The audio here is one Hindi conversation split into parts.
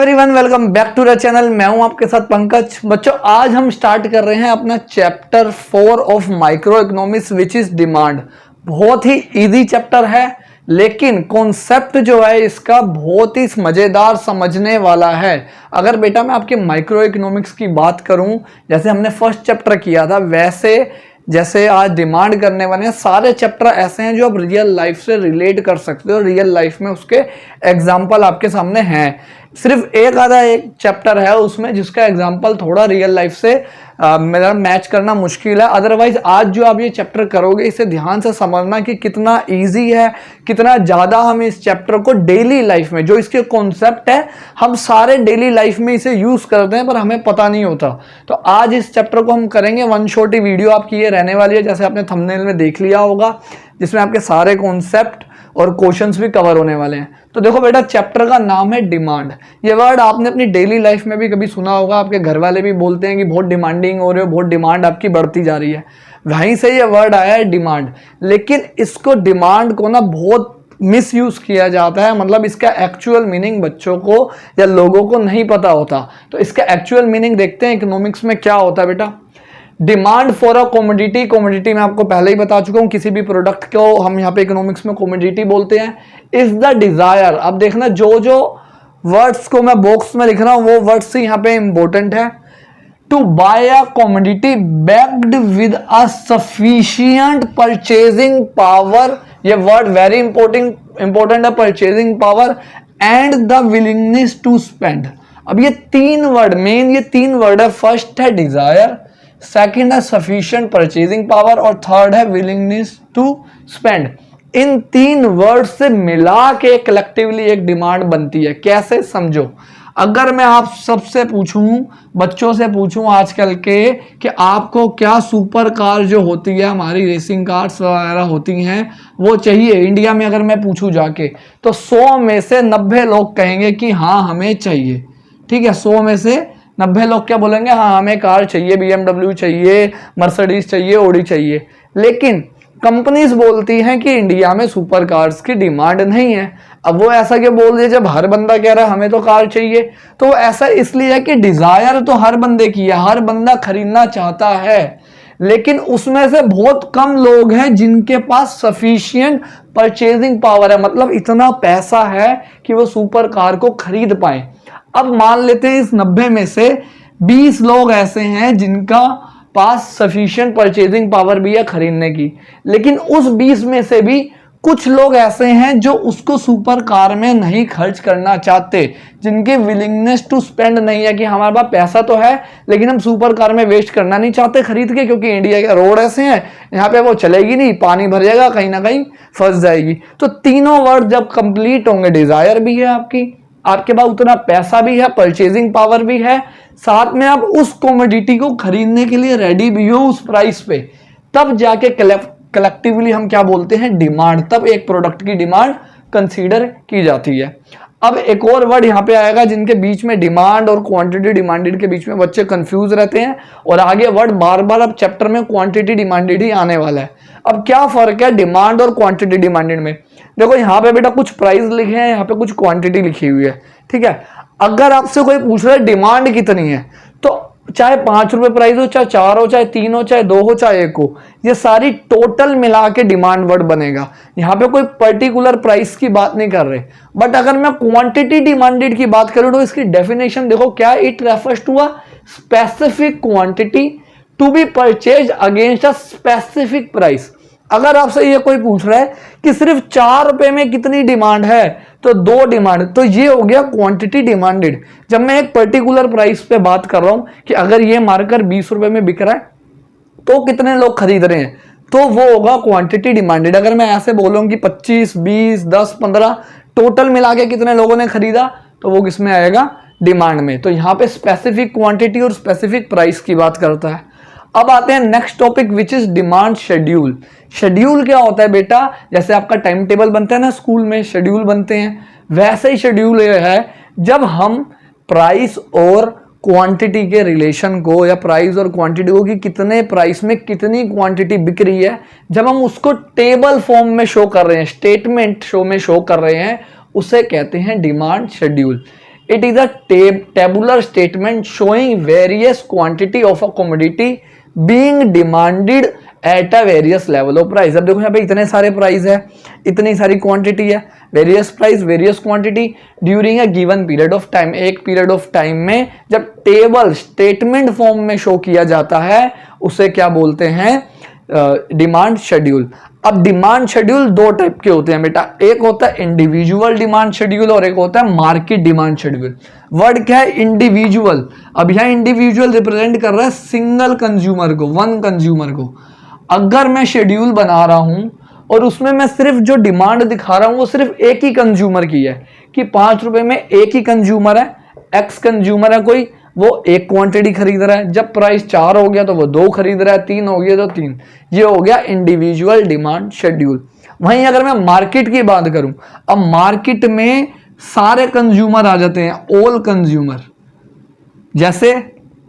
Everyone, welcome back to the channel. मैं हूं आपके साथ पंकज। बच्चों, आज हम स्टार्ट कर रहे हैं अपना chapter 4 of micro economics which is demand. बहुत ही इजी चैप्टर है, लेकिन कॉन्सेप्ट जो है इसका बहुत ही मजेदार समझने वाला है। अगर बेटा मैं आपके माइक्रो इकोनॉमिक्स की बात करूं, जैसे हमने फर्स्ट चैप्टर किया था, वैसे जैसे आज डिमांड करने वाले हैं, सारे चैप्टर ऐसे हैं जो आप रियल लाइफ से रिलेट कर सकते हो। रियल लाइफ में उसके एग्जाम्पल आपके सामने हैं। सिर्फ एक चैप्टर है उसमें जिसका एग्जाम्पल थोड़ा रियल लाइफ से मेरा मैच करना मुश्किल है। अदरवाइज आज जो आप ये चैप्टर करोगे, इसे ध्यान से समझना कि कितना इजी है, कितना ज़्यादा हम इस चैप्टर को डेली लाइफ में, जो इसके कॉन्सेप्ट है, हम सारे डेली लाइफ में इसे यूज़ करते हैं पर हमें पता नहीं होता। तो आज इस चैप्टर को हम करेंगे। वन शॉट ही वीडियो आपकी ये रहने वाली है, जैसे आपने थंबनेल में देख लिया होगा, जिसमें आपके सारे कॉन्सेप्ट और क्वेश्चंस भी कवर होने वाले हैं। तो देखो बेटा, चैप्टर का नाम है डिमांड। ये वर्ड आपने अपनी डेली लाइफ में भी कभी सुना होगा। आपके घर वाले भी बोलते हैं कि बहुत डिमांडिंग हो रहे हो, बहुत डिमांड आपकी बढ़ती जा रही है। वहीं से ये वर्ड आया है डिमांड। लेकिन इसको डिमांड को ना बहुत मिस यूज किया जाता है। मतलब इसका एक्चुअल मीनिंग बच्चों को या लोगों को नहीं पता होता। तो इसका एक्चुअल मीनिंग देखते हैं इकोनॉमिक्स में क्या होता है बेटा। Demand for a commodity, commodity मैं आपको पहले ही बता चुका हूं, किसी भी प्रोडक्ट को हम यहाँ पे इकोनॉमिक्स में कॉमोडिटी बोलते हैं। Is the desire. अब देखना, जो जो वर्ड्स को मैं बॉक्स में लिख रहा हूं वो वर्ड्स यहाँ पे इंपॉर्टेंट है। To buy a commodity backed with a sufficient purchasing power. ये वर्ड वेरी इंपॉर्टेंट है, purchasing power and the willingness to spend. अब ये तीन वर्ड मेन, ये तीन वर्ड है। फर्स्ट है डिजायर, सेकंड है सफिशिएंट परचेजिंग पावर और थर्ड है विलिंगनेस टू स्पेंड। इन तीन वर्ड से मिला के कलेक्टिवली एक डिमांड बनती है। कैसे, समझो। अगर मैं आप सबसे पूछूं, बच्चों से पूछूं आजकल के, कि आपको क्या सुपर कार जो होती है, हमारी रेसिंग कार्स वगैरह होती हैं, वो चाहिए, इंडिया में अगर मैं पूछूं जाके, तो 100 में से 90 लोग कहेंगे कि हाँ हमें चाहिए। ठीक है, 100 में से 90 लोग क्या बोलेंगे, हाँ हमें कार चाहिए, BMW चाहिए, मर्सिडीज चाहिए, ऑडी चाहिए। लेकिन कंपनीज बोलती हैं कि इंडिया में सुपर कार्स की डिमांड नहीं है। अब वो ऐसा क्यों बोल दिया जब हर बंदा कह रहा है हमें तो कार चाहिए? तो ऐसा इसलिए है कि डिजायर तो हर बंदे की है, हर बंदा खरीदना चाहता है, लेकिन उसमें से बहुत कम लोग हैं जिनके पास सफिशिएंट परचेजिंग पावर है। मतलब इतना पैसा है कि वो सुपर कार को खरीद पाए। अब मान लेते हैं इस 90 में से 20 लोग ऐसे हैं जिनका पास सफिशिएंट परचेजिंग पावर भी है खरीदने की, लेकिन उस 20 में से भी कुछ लोग ऐसे हैं जो उसको सुपर कार में नहीं खर्च करना चाहते, जिनकी विलिंगनेस टू स्पेंड नहीं है कि हमारे पास पैसा तो है लेकिन हम सुपर कार में वेस्ट करना नहीं चाहते खरीद के, क्योंकि इंडिया के रोड ऐसे हैं, यहाँ पे वो चलेगी नहीं, पानी भर जाएगा, कहीं ना कहीं फंस जाएगी। तो तीनों वर्ड जब कंप्लीट होंगे, डिजायर भी है आपके पास उतना पैसा भी है, परचेजिंग पावर भी है, साथ में आप उस कमोडिटी को खरीदने के लिए रेडी भी हो उस प्राइस पे, तब जाके कलेक्टिवली हम क्या बोलते हैं, डिमांड। तब एक प्रोडक्ट की डिमांड कंसीडर की जाती है। अब एक और वर्ड यहाँ पे आएगा जिनके बीच में डिमांड और क्वांटिटी डिमांडेड के बीच में बच्चे कंफ्यूज रहते हैं, और आगे वर्ड बार बार अब चैप्टर में क्वांटिटी डिमांडेड ही आने वाला है। अब क्या फर्क है डिमांड और क्वांटिटी डिमांडेड में? देखो यहाँ पे बेटा कुछ प्राइस लिखे हैं, यहाँ पे कुछ क्वांटिटी लिखी हुई है। ठीक है, अगर आपसे कोई पूछ रहा है डिमांड कितनी है, तो चाहे 5 रुपए प्राइस हो, चाहे 4 हो, चाहे 3 हो, चाहे 2 हो, चाहे 1 हो, ये सारी टोटल मिला के डिमांड वर्ड बनेगा। यहाँ पे कोई पर्टिकुलर प्राइस की बात नहीं कर रहे। बट अगर मैं क्वांटिटी डिमांडेड की बात करूं तो इसकी डेफिनेशन देखो क्या, it refers to a specific quantity to be purchase against a specific price. अगर आपसे ये कोई पूछ रहा है कि सिर्फ 4 रुपए में कितनी डिमांड है, तो 2 डिमांड, तो ये हो गया क्वांटिटी डिमांडेड। जब मैं एक पर्टिकुलर प्राइस पे बात कर रहा हूं कि अगर ये मार्कर 20 रुपए में बिक रहा है तो कितने लोग खरीद रहे हैं, तो वो होगा क्वांटिटी डिमांडेड। अगर मैं ऐसे बोलूं कि 25, 20, 10, 15 टोटल मिला के कितने लोगों ने खरीदा, तो वो किसमें आएगा, डिमांड में। तो यहाँ पे स्पेसिफिक क्वांटिटी और स्पेसिफिक प्राइस की बात करता है। अब आते हैं next topic which is demand schedule. Schedule क्या होता है बेटा? जैसे आपका टाइम टेबल बनता है ना, स्कूल में शेड्यूल बनते हैं, वैसे ही शेड्यूल ये है जब हम प्राइस और क्वांटिटी के रिलेशन को, या प्राइस और क्वांटिटी को, कि कितने प्राइस में कितनी क्वांटिटी बिक रही है, जब हम उसको टेबल फॉर्म में शो कर रहे हैं, स्टेटमेंट शो में शो कर रहे हैं, उसे कहते हैं demand schedule. It is a tabular statement showing various quantity of a commodity being demanded at a various level of price. अब देखो यहाँ पे इतने सारे प्राइस है, इतनी सारी क्वांटिटी है, various price various quantity during a given period of time. एक पीरियड ऑफ टाइम में जब टेबल स्टेटमेंट फॉर्म में शो किया जाता है उसे क्या बोलते हैं, डिमांड शेड्यूल। अब डिमांड शेड्यूल दो टाइप के होते हैं बेटा, एक होता है इंडिविजुअल डिमांड शेड्यूल और एक होता है मार्केट डिमांड शेड्यूल। वर्ड क्या है, इंडिविजुअल। अब यहाँ इंडिविजुअल रिप्रेजेंट कर रहा है सिंगल कंज्यूमर को, वन कंज्यूमर को। अगर मैं शेड्यूल बना रहा हूं और उसमें मैं सिर्फ जो डिमांड दिखा रहा हूं वो सिर्फ एक ही कंज्यूमर की है कि 5 रुपए में एक ही कंज्यूमर है, एक्स कंज्यूमर है कोई, वो एक क्वांटिटी खरीद रहा है। जब प्राइस 4 हो गया तो वो 2 खरीद रहा है, 3 हो गया तो 3। ये हो गया इंडिविजुअल डिमांड शेड्यूल। वहीं अगर मैं मार्केट की बात करूं, अब मार्केट में सारे कंज्यूमर आ जाते हैं, ऑल कंज्यूमर। जैसे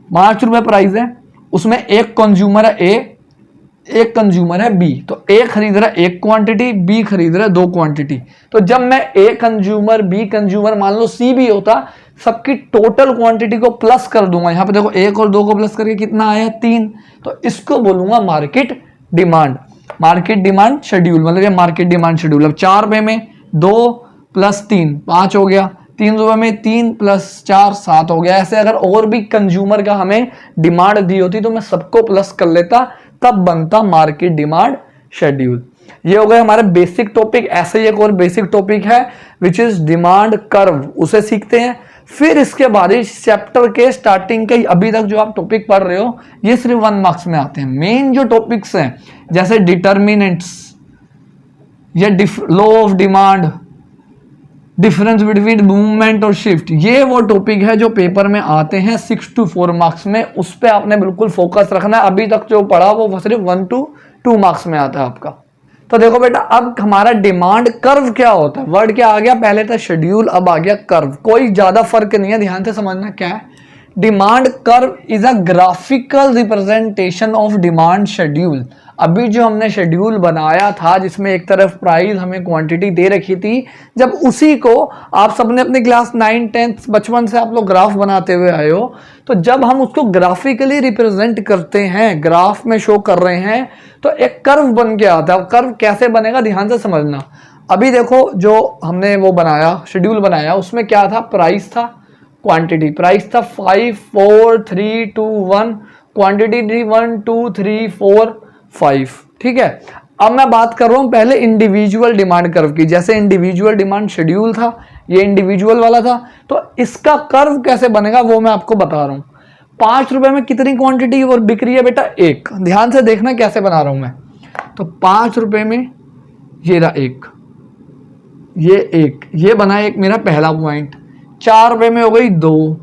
5 रुपए प्राइस है, उसमें एक कंज्यूमर है ए, एक कंज्यूमर है बी, तो ए खरीद रहा है एक क्वांटिटी, बी खरीद रहा है 2 क्वांटिटी। तो जब मैं ए कंज्यूमर बी कंज्यूमर मान लो सी भी होता, सबकी टोटल क्वांटिटी को प्लस कर दूंगा। यहां पे देखो 1 और 2 को प्लस करके कितना आया, 3। तो इसको बोलूंगा market demand, market demand schedule, मतलब ये मार्केट डिमांड शेड्यूल। अब 4 रुपए में 2 + 3 5 हो गया, 3 रुपए में 3 + 4 7 हो गया। ऐसे अगर और भी कंज्यूमर का हमें डिमांड दी होती तो मैं सबको प्लस कर लेता, तब बनता मार्केट डिमांड शेड्यूल। ये हो गए हमारे बेसिक टॉपिक। ऐसे ही एक और बेसिक टॉपिक है विच इज डिमांड कर्व, उसे सीखते हैं। फिर इसके बाद इस चैप्टर के स्टार्टिंग के अभी तक जो आप टॉपिक पढ़ रहे हो ये सिर्फ 1 मार्क्स में आते हैं। मेन जो टॉपिक्स हैं जैसे डिटर्मिनेंट्स या law of demand, difference between movement और शिफ्ट, ये वो टॉपिक है जो पेपर में आते हैं 6 to 4 मार्क्स में। उस पर आपने बिल्कुल फोकस रखना है। अभी तक जो पढ़ा वो सिर्फ 1 to 2 मार्क्स में आता है आपका। तो देखो बेटा, अब हमारा डिमांड कर्व क्या होता है। वर्ड क्या आ गया, पहले था शेड्यूल, अब आ गया कर्व। कोई ज्यादा फर्क नहीं है, ध्यान से समझना क्या है। Demand curve is a graphical representation of demand schedule. अभी जो हमने शेड्यूल बनाया था जिसमें एक तरफ प्राइस हमें क्वांटिटी दे रखी थी, जब उसी को आप सबने अपने क्लास 9 10 बचपन से आप लोग ग्राफ बनाते हुए आए हो, तो जब हम उसको ग्राफिकली रिप्रेजेंट करते हैं, ग्राफ में शो कर रहे हैं, तो एक कर्व बन के आता है। कर्व कैसे बनेगा ध्यान से समझना। अभी देखो जो हमने वो बनाया, शेड्यूल बनाया, उसमें क्या था, प्राइस था, क्वांटिटी। प्राइस था 5 4 3 2 1, क्वांटिटी थी 1 2 3 4 5। ठीक है। अब मैं बात कर रहा हूं पहले इंडिविजुअल डिमांड कर्व की। जैसे इंडिविजुअल डिमांड शेड्यूल था, ये इंडिविजुअल वाला था, तो इसका कर्व कैसे बनेगा वो मैं आपको बता रहा हूं। 5 रुपए में कितनी क्वांटिटी और बिक रही है बेटा, 1। ध्यान से देखना कैसे बना रहा हूं मैं। तो 5 रुपए में ये रहा 1, ये 1, ये बना एक मेरा पहला पॉइंट। 4 रुपए में हो गई 2,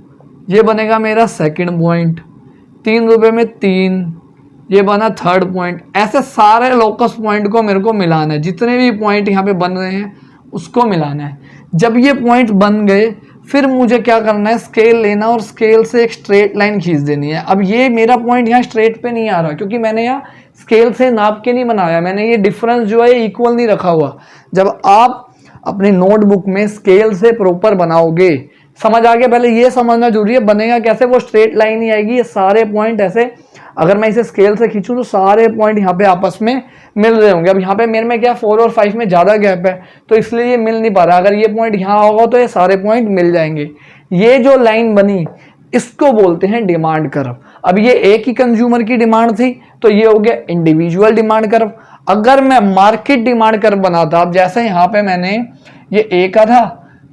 ये बनेगा मेरा सेकंड पॉइंट। 3 रुपए में 3, ये बना थर्ड पॉइंट। ऐसे सारे लोकस पॉइंट को मेरे को मिलाना है, जितने भी पॉइंट यहाँ पे बन रहे हैं उसको मिलाना है। जब ये पॉइंट बन गए फिर मुझे क्या करना है, स्केल लेना और स्केल से एक स्ट्रेट लाइन खींच देनी है। अब ये मेरा पॉइंट यहाँ स्ट्रेट पे नहीं आ रहा क्योंकि मैंने यहाँ स्केल से नाप के नहीं बनाया, मैंने ये डिफरेंस जो है इक्वल नहीं रखा हुआ। जब आप अपनी नोटबुक में स्केल से प्रॉपर बनाओगे, समझ आ गया। पहले ये समझना जरूरी है बनेगा कैसे, वो स्ट्रेट लाइन ही आएगी। ये सारे पॉइंट ऐसे, अगर मैं इसे स्केल से खींचूं तो सारे पॉइंट यहाँ पे आपस में मिल रहे होंगे। अब यहाँ पे मेरे में क्या 4 और 5 में ज्यादा गैप है तो इसलिए ये मिल नहीं पा रहा। अगर ये पॉइंट यहाँ होगा तो ये सारे पॉइंट मिल जाएंगे। ये जो लाइन बनी इसको बोलते हैं डिमांड कर्व। अब ये एक ही कंज्यूमर की डिमांड थी तो ये हो गया इंडिविजुअल डिमांड कर्व। अगर मैं मार्केट डिमांड कर्व बनाता, अब जैसे यहाँ पे मैंने ये ए का था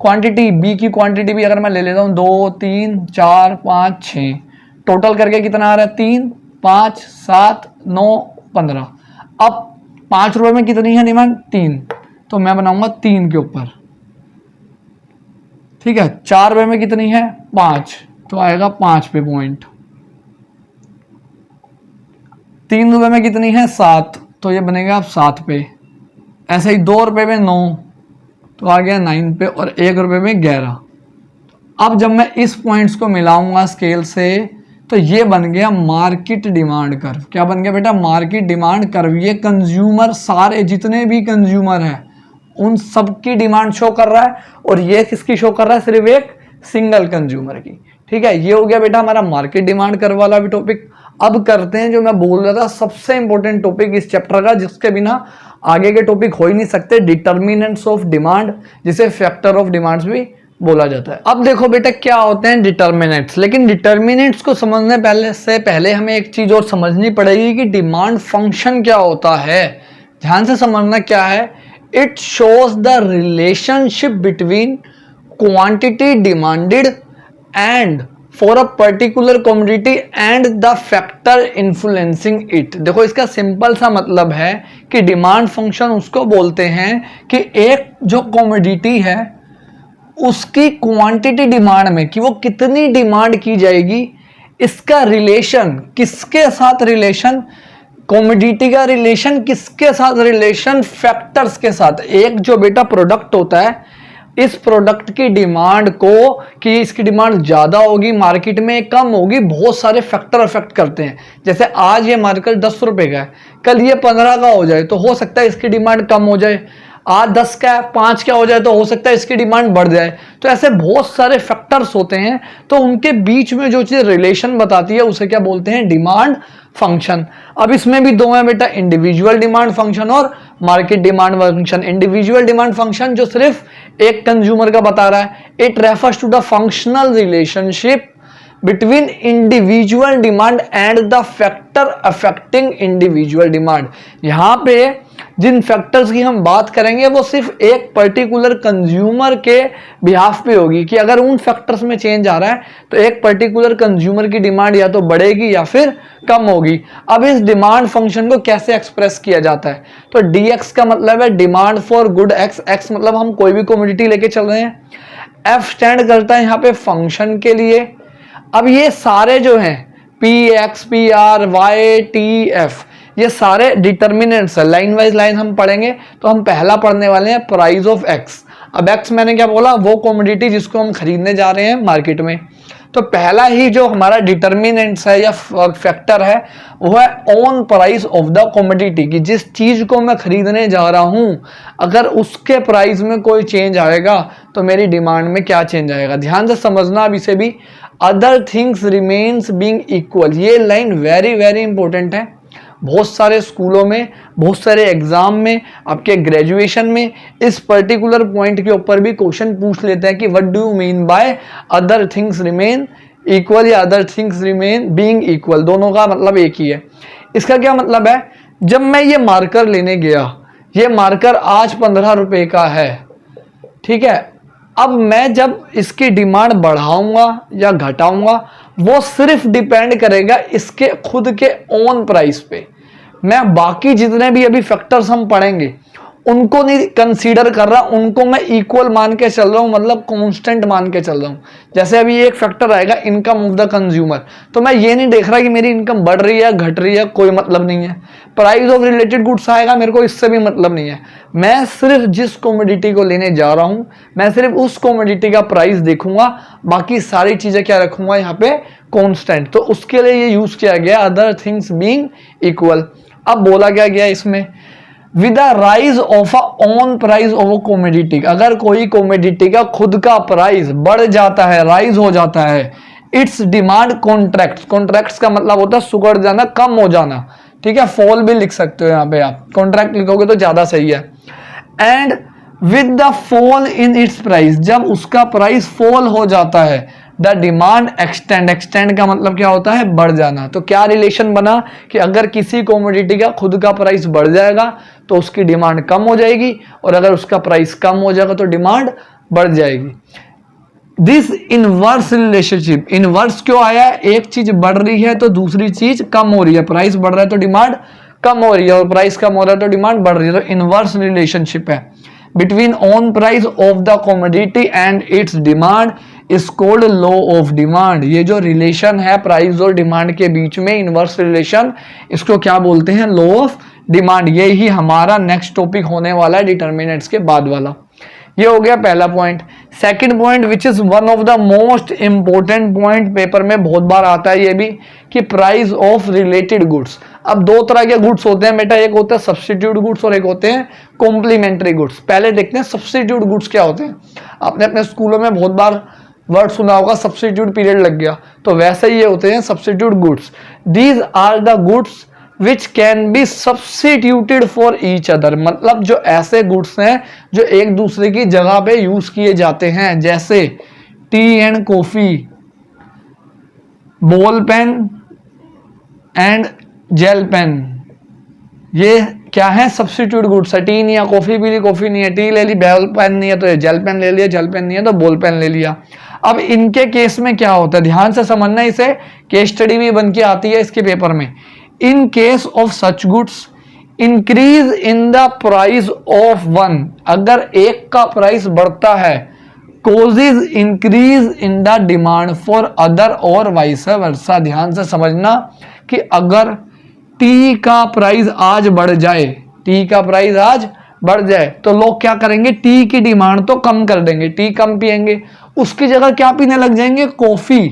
क्वांटिटी, बी की क्वांटिटी भी अगर मैं ले लेता हूँ 2 3 4 5 6, टोटल करके कितना आ रहा है 3 5 7 9 15। अब 5 रुपए में कितनी है डिमांड, 3, तो मैं बनाऊंगा 3 के ऊपर। ठीक है। 4 रुपए में कितनी है 5, तो आएगा 5 पे पॉइंट। 3 रुपए में कितनी है 7, तो ये बनेगा 7 पे। ऐसे ही 2 रुपए में 9, तो आ गया 9 पे। और 1 रुपए में 11। अब जब मैं इस पॉइंट्स को मिलाऊंगा स्केल से तो ये बन गया मार्केट डिमांड कर्व। क्या बन गया बेटा, मार्केट डिमांड कर्व। ये कंज्यूमर, सारे जितने भी कंज्यूमर हैं उन सब की डिमांड शो कर रहा है। और ये किसकी शो कर रहा है, सिर्फ एक सिंगल कंज्यूमर की। ठीक है, ये हो गया बेटा हमारा मार्केट डिमांड कर्व वाला भी टॉपिक। अब करते हैं जो मैं बोल रहा था सबसे इंपॉर्टेंट टॉपिक इस चैप्टर का, जिसके बिना आगे के टॉपिक हो ही नहीं सकते, डिटर्मिनेंट्स ऑफ डिमांड, जिसे फैक्टर ऑफ डिमांड्स भी बोला जाता है। अब देखो बेटा क्या होते हैं डिटर्मिनेंट्स, लेकिन डिटर्मिनेंट्स को समझने पहले हमें एक चीज और समझनी पड़ेगी कि डिमांड फंक्शन क्या होता है। ध्यान से समझना क्या है। It shows the relationship between quantity demanded and for a particular commodity and the factor influencing it. देखो इसका सिंपल सा मतलब है कि डिमांड फंक्शन उसको बोलते हैं कि एक जो कमोडिटी है उसकी क्वांटिटी डिमांड में, कि वो कितनी डिमांड की जाएगी, इसका रिलेशन किसके साथ, रिलेशन कमोडिटी का रिलेशन किसके साथ, रिलेशन फैक्टर्स के साथ। एक जो बेटा प्रोडक्ट होता है, इस प्रोडक्ट की डिमांड को, कि इसकी डिमांड ज़्यादा होगी मार्केट में कम होगी, बहुत सारे फैक्टर अफेक्ट करते हैं। जैसे आज ये मार्केट 10 रुपये का है, कल ये 15 का हो जाए तो हो सकता है इसकी डिमांड कम हो जाए। आज 10 का 5 का हो जाए तो हो सकता है इसकी डिमांड बढ़ जाए। तो ऐसे बहुत सारे फैक्टर्स होते हैं, तो उनके बीच में जो चीज़ रिलेशन बताती है उसे क्या बोलते हैं, डिमांड फंक्शन। अब इसमें भी दो हैं बेटा, इंडिविजुअल डिमांड फंक्शन और market demand function. Individual demand function जो सिर्फ एक कंज्यूमर का बता रहा है, it refers to the functional relationship between individual demand and the factor affecting individual demand. यहाँ पे जिन फैक्टर्स की हम बात करेंगे वो सिर्फ एक पर्टिकुलर कंज्यूमर के बिहाफ पे होगी, कि अगर उन फैक्टर्स में चेंज आ रहा है तो एक पर्टिकुलर कंज्यूमर की डिमांड या तो बढ़ेगी या फिर कम होगी। अब इस डिमांड फंक्शन को कैसे एक्सप्रेस किया जाता है, तो dx का मतलब है demand for good x, x मतलब हम कोई भी कमोडिटी लेके चल रहे हैं, f स्टैंड करता है यहाँ पे फंक्शन के लिए। अब ये सारे जो हैं px, pr, y, t, f, ये सारे डिटर्मिनेंट्स है। लाइन वाइज लाइन हम पढ़ेंगे, तो हम पहला पढ़ने वाले हैं प्राइस ऑफ एक्स। अब एक्स मैंने क्या बोला, वो कमोडिटी जिसको हम खरीदने जा रहे हैं मार्केट में। तो पहला ही जो हमारा डिटर्मिनेंट्स है या फैक्टर है वो है on price of the commodity, कि जिस चीज को मैं खरीदने जा रहा हूं अगर उसके प्राइस में कोई चेंज आएगा तो मेरी डिमांड में क्या चेंज आएगा। ध्यान से समझना अब इसे भी। Other things remains being equal, ये लाइन वेरी वेरी इंपॉर्टेंट है। बहुत सारे स्कूलों में, बहुत सारे एग्जाम में, आपके ग्रेजुएशन में इस पर्टिकुलर पॉइंट के ऊपर भी क्वेश्चन पूछ लेते हैं कि what do you mean by other things remain equal या other things remain being equal. दोनों का मतलब एक ही है। इसका क्या मतलब है, जब मैं ये मार्कर लेने गया, ये मार्कर आज 15 रुपए का है, ठीक है। अब मैं जब इसकी डिमांड बढ़ाऊंगा या घटाऊंगा वो सिर्फ डिपेंड करेगा इसके खुद के ओन प्राइस पे। मैं बाकी जितने भी अभी फैक्टर्स हम पढ़ेंगे उनको नहीं कंसीडर कर रहा, उनको मैं इक्वल मान के चल रहा हूँ, मतलब कांस्टेंट मान के चल रहा हूँ। जैसे अभी एक फैक्टर आएगा इनकम ऑफ द कंज्यूमर, तो मैं ये नहीं देख रहा कि मेरी इनकम बढ़ रही है घट रही है, कोई मतलब नहीं है। प्राइस ऑफ रिलेटेड गुड्स आएगा, मेरे को इससे भी मतलब नहीं है। मैं सिर्फ जिस कमोडिटी को लेने जा रहा हूँ मैं सिर्फ उस कमोडिटी का प्राइस देखूंगा, बाकी सारी चीजें क्या रखूंगा यहाँ पे, कॉन्स्टेंट। तो उसके लिए ये यूज किया गया अदर थिंग्स बीइंग इक्वल। अब बोला क्या गया इसमें, with the rise of a on price of a commodity, अगर कोई कमोडिटी का खुद का प्राइस बढ़ जाता है, राइज हो जाता है, इट्स डिमांड कॉन्ट्रैक्ट्स। कॉन्ट्रैक्ट्स का मतलब होता है सुगड़ जाना, कम हो जाना, ठीक है। फॉल भी लिख सकते हो यहाँ पे, आप कॉन्ट्रैक्ट लिखोगे तो ज्यादा सही है। And with the fall in its price, जब उसका प्राइस फॉल हो जाता है, द डिमांड एक्सटेंड। एक्सटेंड का मतलब क्या होता है, बढ़ जाना। तो क्या रिलेशन बना कि अगर किसी कमोडिटी का खुद का प्राइस बढ़ जाएगा तो उसकी डिमांड कम हो जाएगी, और अगर उसका प्राइस कम हो जाएगा तो डिमांड बढ़ जाएगी। दिस इनवर्स रिलेशनशिप, इनवर्स क्यों आया, एक चीज बढ़ रही है तो दूसरी चीज कम हो रही है। प्राइस बढ़ रहा है तो डिमांड कम हो रही है, और प्राइस कम हो रहा है तो डिमांड बढ़ रही है। तो इनवर्स रिलेशनशिप है between on price of the commodity and it's demand is called law of demand. ये जो रिलेशन है प्राइस और डिमांड के बीच में, इनवर्स रिलेशन, इसको क्या बोलते हैं, लॉ ऑफ डिमांड। ये ही हमारा नेक्स्ट टॉपिक होने वाला है डिटर्मिनेंट्स के बाद वाला। ये हो गया पहला point. Second point which is one of the most important point, paper में बहुत बार आता है ये भी, कि प्राइस ऑफ रिलेटेड गुड्स। अब दो तरह के गुड्स होते हैं बेटा, एक होता है सब्स्टिट्यूट गुड्स और एक होते हैं कॉम्प्लीमेंट्री गुड्स। पहले देखते हैं सब्स्टिट्यूट गुड्स क्या होते हैं। आपने अपने स्कूलों में बहुत बार वर्ड सुना होगा, सब्स्टिट्यूट पीरियड लग गया, तो वैसे ये होते हैं substitute goods. These are the goods which can be substituted for each other, मतलब जो ऐसे गुड्स हैं जो एक दूसरे की जगह पे यूज किए जाते हैं, जैसे tea and coffee, ball pen and gel pen, ये क्या है, सब्स्टिट्यूट गुड्स है। टी नहीं है, कॉफी पी ली, कॉफी नहीं है, टी ले ली, बॉल पेन नहीं है तो जेल पेन ले लिया, जेल पेन नहीं है तो बॉल पेन ले लिया। अब इनके केस में क्या होता है, ध्यान से समझना, इसे केस स्टडी भी बन के आती है इसके पेपर में। इन case of such goods increase in the price of one, अगर एक का प्राइस बढ़ता है, causes increase in the demand for other और vice versa। ध्यान से समझना कि अगर टी का प्राइस आज बढ़ जाए, टी का प्राइस आज बढ़ जाए तो लोग क्या करेंगे, टी की डिमांड तो कम कर देंगे, टी कम पिएंगे, उसकी जगह क्या पीने लग जाएंगे, कॉफी।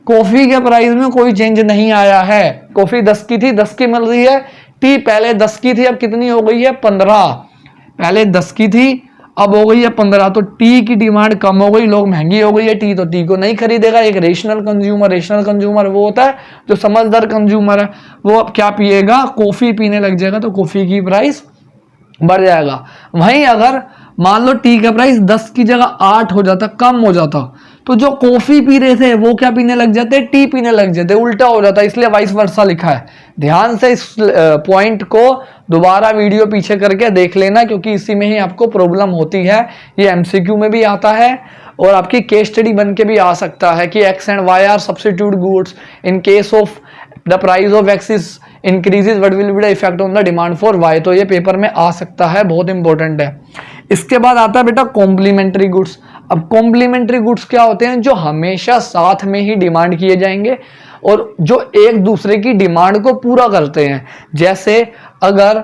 कॉफी के प्राइस में कोई चेंज नहीं आया है, कॉफी 10 की थी 10 की मिल रही है, टी पहले 10 की थी अब कितनी हो गई है 15, पहले 10 की थी अब हो गई है 15, तो टी की डिमांड कम हो गई, लोग महंगी हो गई है टी, तो टी को नहीं खरीदेगा। एक रेशनल कंज्यूमर वो होता है जो समझदार कंज्यूमर है, वो अब क्या पिएगा, कॉफी पीने लग जाएगा, तो कॉफी की प्राइस बढ़ जाएगा। वहीं अगर मान लो टी का प्राइस 10 की जगह 8 हो जाता, कम हो जाता, तो जो कॉफी पी रहे थे वो क्या पीने लग जाते, टी पीने लग जाते, उल्टा हो जाता, इसलिए वाइस वर्सा लिखा है। ध्यान से इस पॉइंट को दोबारा वीडियो पीछे करके देख लेना, क्योंकि इसी में ही आपको प्रॉब्लम होती है। ये एमसीक्यू में भी आता है और आपकी केस स्टडी बन के भी आ सकता है कि X and Y are substitute goods in case of the price of X is increases what will be the effect on the demand for Y, तो ये पेपर में आ सकता है, बहुत इंपॉर्टेंट है। इसके बाद आता है बेटा कॉम्प्लीमेंट्री गुड्स। अब कॉम्प्लीमेंट्री गुड्स क्या होते हैं, जो हमेशा साथ में ही डिमांड किए जाएंगे और जो एक दूसरे की डिमांड को पूरा करते हैं। जैसे अगर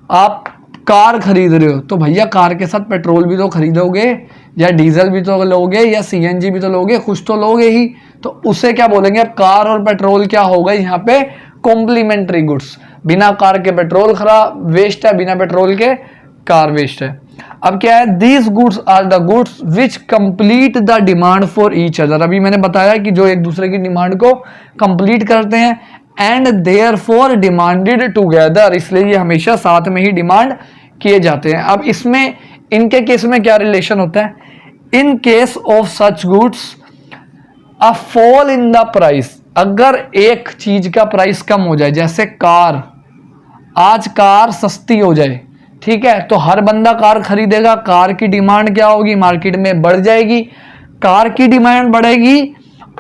आप कार खरीद रहे हो तो भैया कार के साथ पेट्रोल भी तो खरीदोगे, या डीजल भी तो लोगे, या सीएनजी भी तो लोगे, कुछ तो लोगे ही, तो उसे क्या बोलेंगे, अब कार और पेट्रोल क्या होगा यहाँ पे, कॉम्प्लीमेंट्री गुड्स। बिना कार के पेट्रोल खराब वेस्ट है, बिना पेट्रोल के कार वेस्ट है। अब क्या है, these goods are the goods which complete the demand for each other. अभी मैंने बताया कि जो एक दूसरे की डिमांड को कंप्लीट करते हैं, and therefore demanded together, इसलिए ये हमेशा साथ में ही डिमांड किए जाते हैं। अब इसमें इनके केस में क्या रिलेशन होता है, इन case of such goods a fall in the price, अगर एक चीज का प्राइस कम हो जाए, जैसे कार, आज कार सस्ती हो जाए, ठीक है, तो हर बंदा कार खरीदेगा, कार की डिमांड क्या होगी, मार्केट में बढ़ जाएगी। कार की डिमांड बढ़ेगी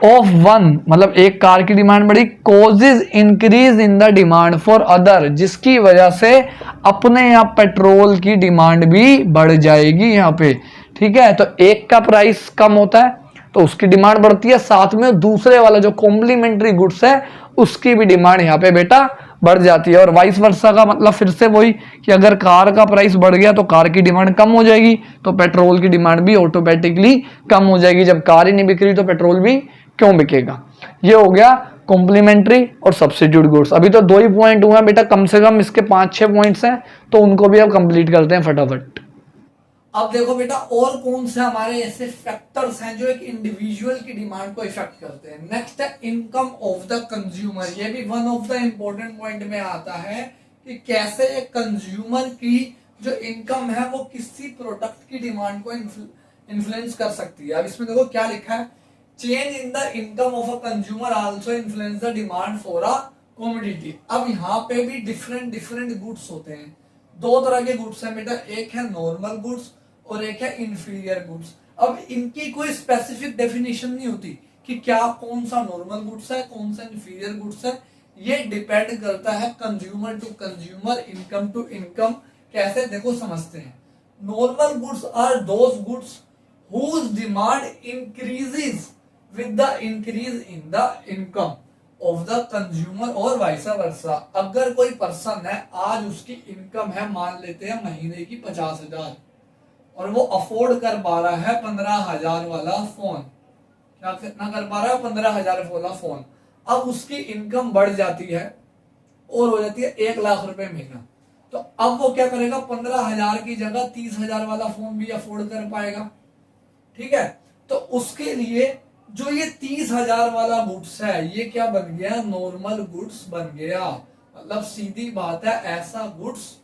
ऑफ वन, मतलब एक कार की डिमांड बढ़ी, causes increase in the demand for other, जिसकी वजह से अपने आप पेट्रोल की डिमांड भी बढ़ जाएगी यहाँ पे, ठीक है। तो एक का प्राइस कम होता है तो उसकी डिमांड बढ़ती है, साथ में दूसरे वाला जो कॉम्प्लीमेंट्री गुड्स है उसकी भी डिमांड यहाँ पे बेटा बढ़ जाती है। और वाइस वर्सा का मतलब फिर से वही कि अगर कार का प्राइस बढ़ गया तो कार की डिमांड कम हो जाएगी, तो पेट्रोल की डिमांड भी ऑटोमेटिकली कम हो जाएगी। जब कार ही नहीं बिक रही तो पेट्रोल भी क्यों बिकेगा। ये हो गया कॉम्प्लीमेंट्री और सब्स्टिट्यूट गुड्स। अभी तो 2 ही पॉइंट हुए हैं बेटा, कम से कम इसके 5-6 पॉइंट्स हैं, तो उनको भी अब कंप्लीट करते हैं फटाफट। अब देखो बेटा और कौन से हमारे ऐसे फैक्टर्स हैं जो एक इंडिविजुअल की डिमांड को इफेक्ट करते हैं। नेक्स्ट है इनकम ऑफ द कंज्यूमर। ये भी one of the important point में आता है कि कैसे एक कंज्यूमर की जो इनकम है वो किसी प्रोडक्ट की डिमांड को इन्फ्लुएंस कर सकती है। अब इसमें देखो क्या लिखा है, change in the income of a consumer also influence the demand for a commodity. अब यहाँ पे भी डिफरेंट गुड्स होते हैं। 2 तरह के गुड्स हैं बेटा, एक है नॉर्मल गुड्स और एक है इंफीरियर गुड्स। अब इनकी कोई स्पेसिफिक डेफिनेशन नहीं होती कि क्या कौन सा नॉर्मल गुड्स है कौन सा इंफीरियर गुड्स है, ये डिपेंड करता है consumer to consumer, income to income. कैसे देखो समझते हैं। Normal goods are those goods whose demand increases with the increase in the income of the consumer और वाइस वर्सा। अगर कोई पर्सन है आज उसकी इनकम है मान लेते हैं महीने की 50,000 और वो अफोर्ड कर पा रहा है 15,000 वाला फोन, क्या कितना कर पा रहा है 15,000 वाला फोन। अब उसकी इनकम बढ़ जाती है और हो जाती है 1 लाख रुपए महीना, तो अब वो क्या करेगा 15,000 की जगह 30,000 वाला फोन भी अफोर्ड कर पाएगा, ठीक है। तो उसके लिए जो ये 30,000 वाला गुड्स है ये क्या बन गया, नॉर्मल गुड्स बन गया। मतलब सीधी बात है, ऐसा गुड्स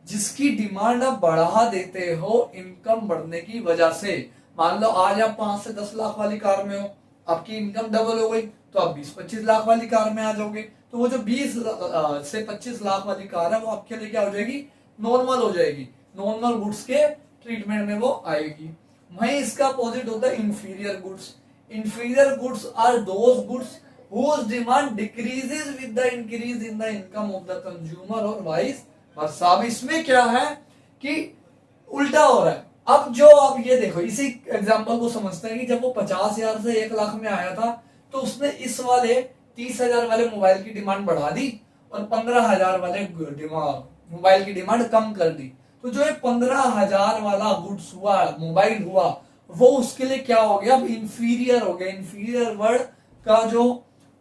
जिसकी डिमांड आप बढ़ा देते हो इनकम बढ़ने की वजह से। मान लो आज आप 5 से 10 लाख वाली कार में हो, आपकी इनकम डबल हो गई, तो आप 20-25 लाख वाली कार में आ जाओगे। तो वो जो 20 से 25 लाख वाली कार है वो आपके लिए क्या हो जाएगी, नॉर्मल हो जाएगी, नॉर्मल गुड्स के ट्रीटमेंट में वो आएगी। वहीं इसका अपोजिट होता है inferior goods. Inferior goods are those goods whose demand decreases with the increase in the income of the consumer और वाइस वर्सा। अब इसमें क्या है कि उल्टा हो रहा है। अब जो आप ये देखो, इसी एग्जांपल को समझते हैं कि जब वो 50,000 से 1 लाख में आया था तो उसने इस वाले 30,000 वाले मोबाइल की डिमांड बढ़ा दी और 15,000 वाले मोबाइल की डिमांड कम कर दी। तो जो ये 15,000 वाला गुड्स हुआ, मोबाइल हुआ, वो उसके लिए क्या हो गया, अब इंफीरियर हो गया। इंफीरियर वर्ड का जो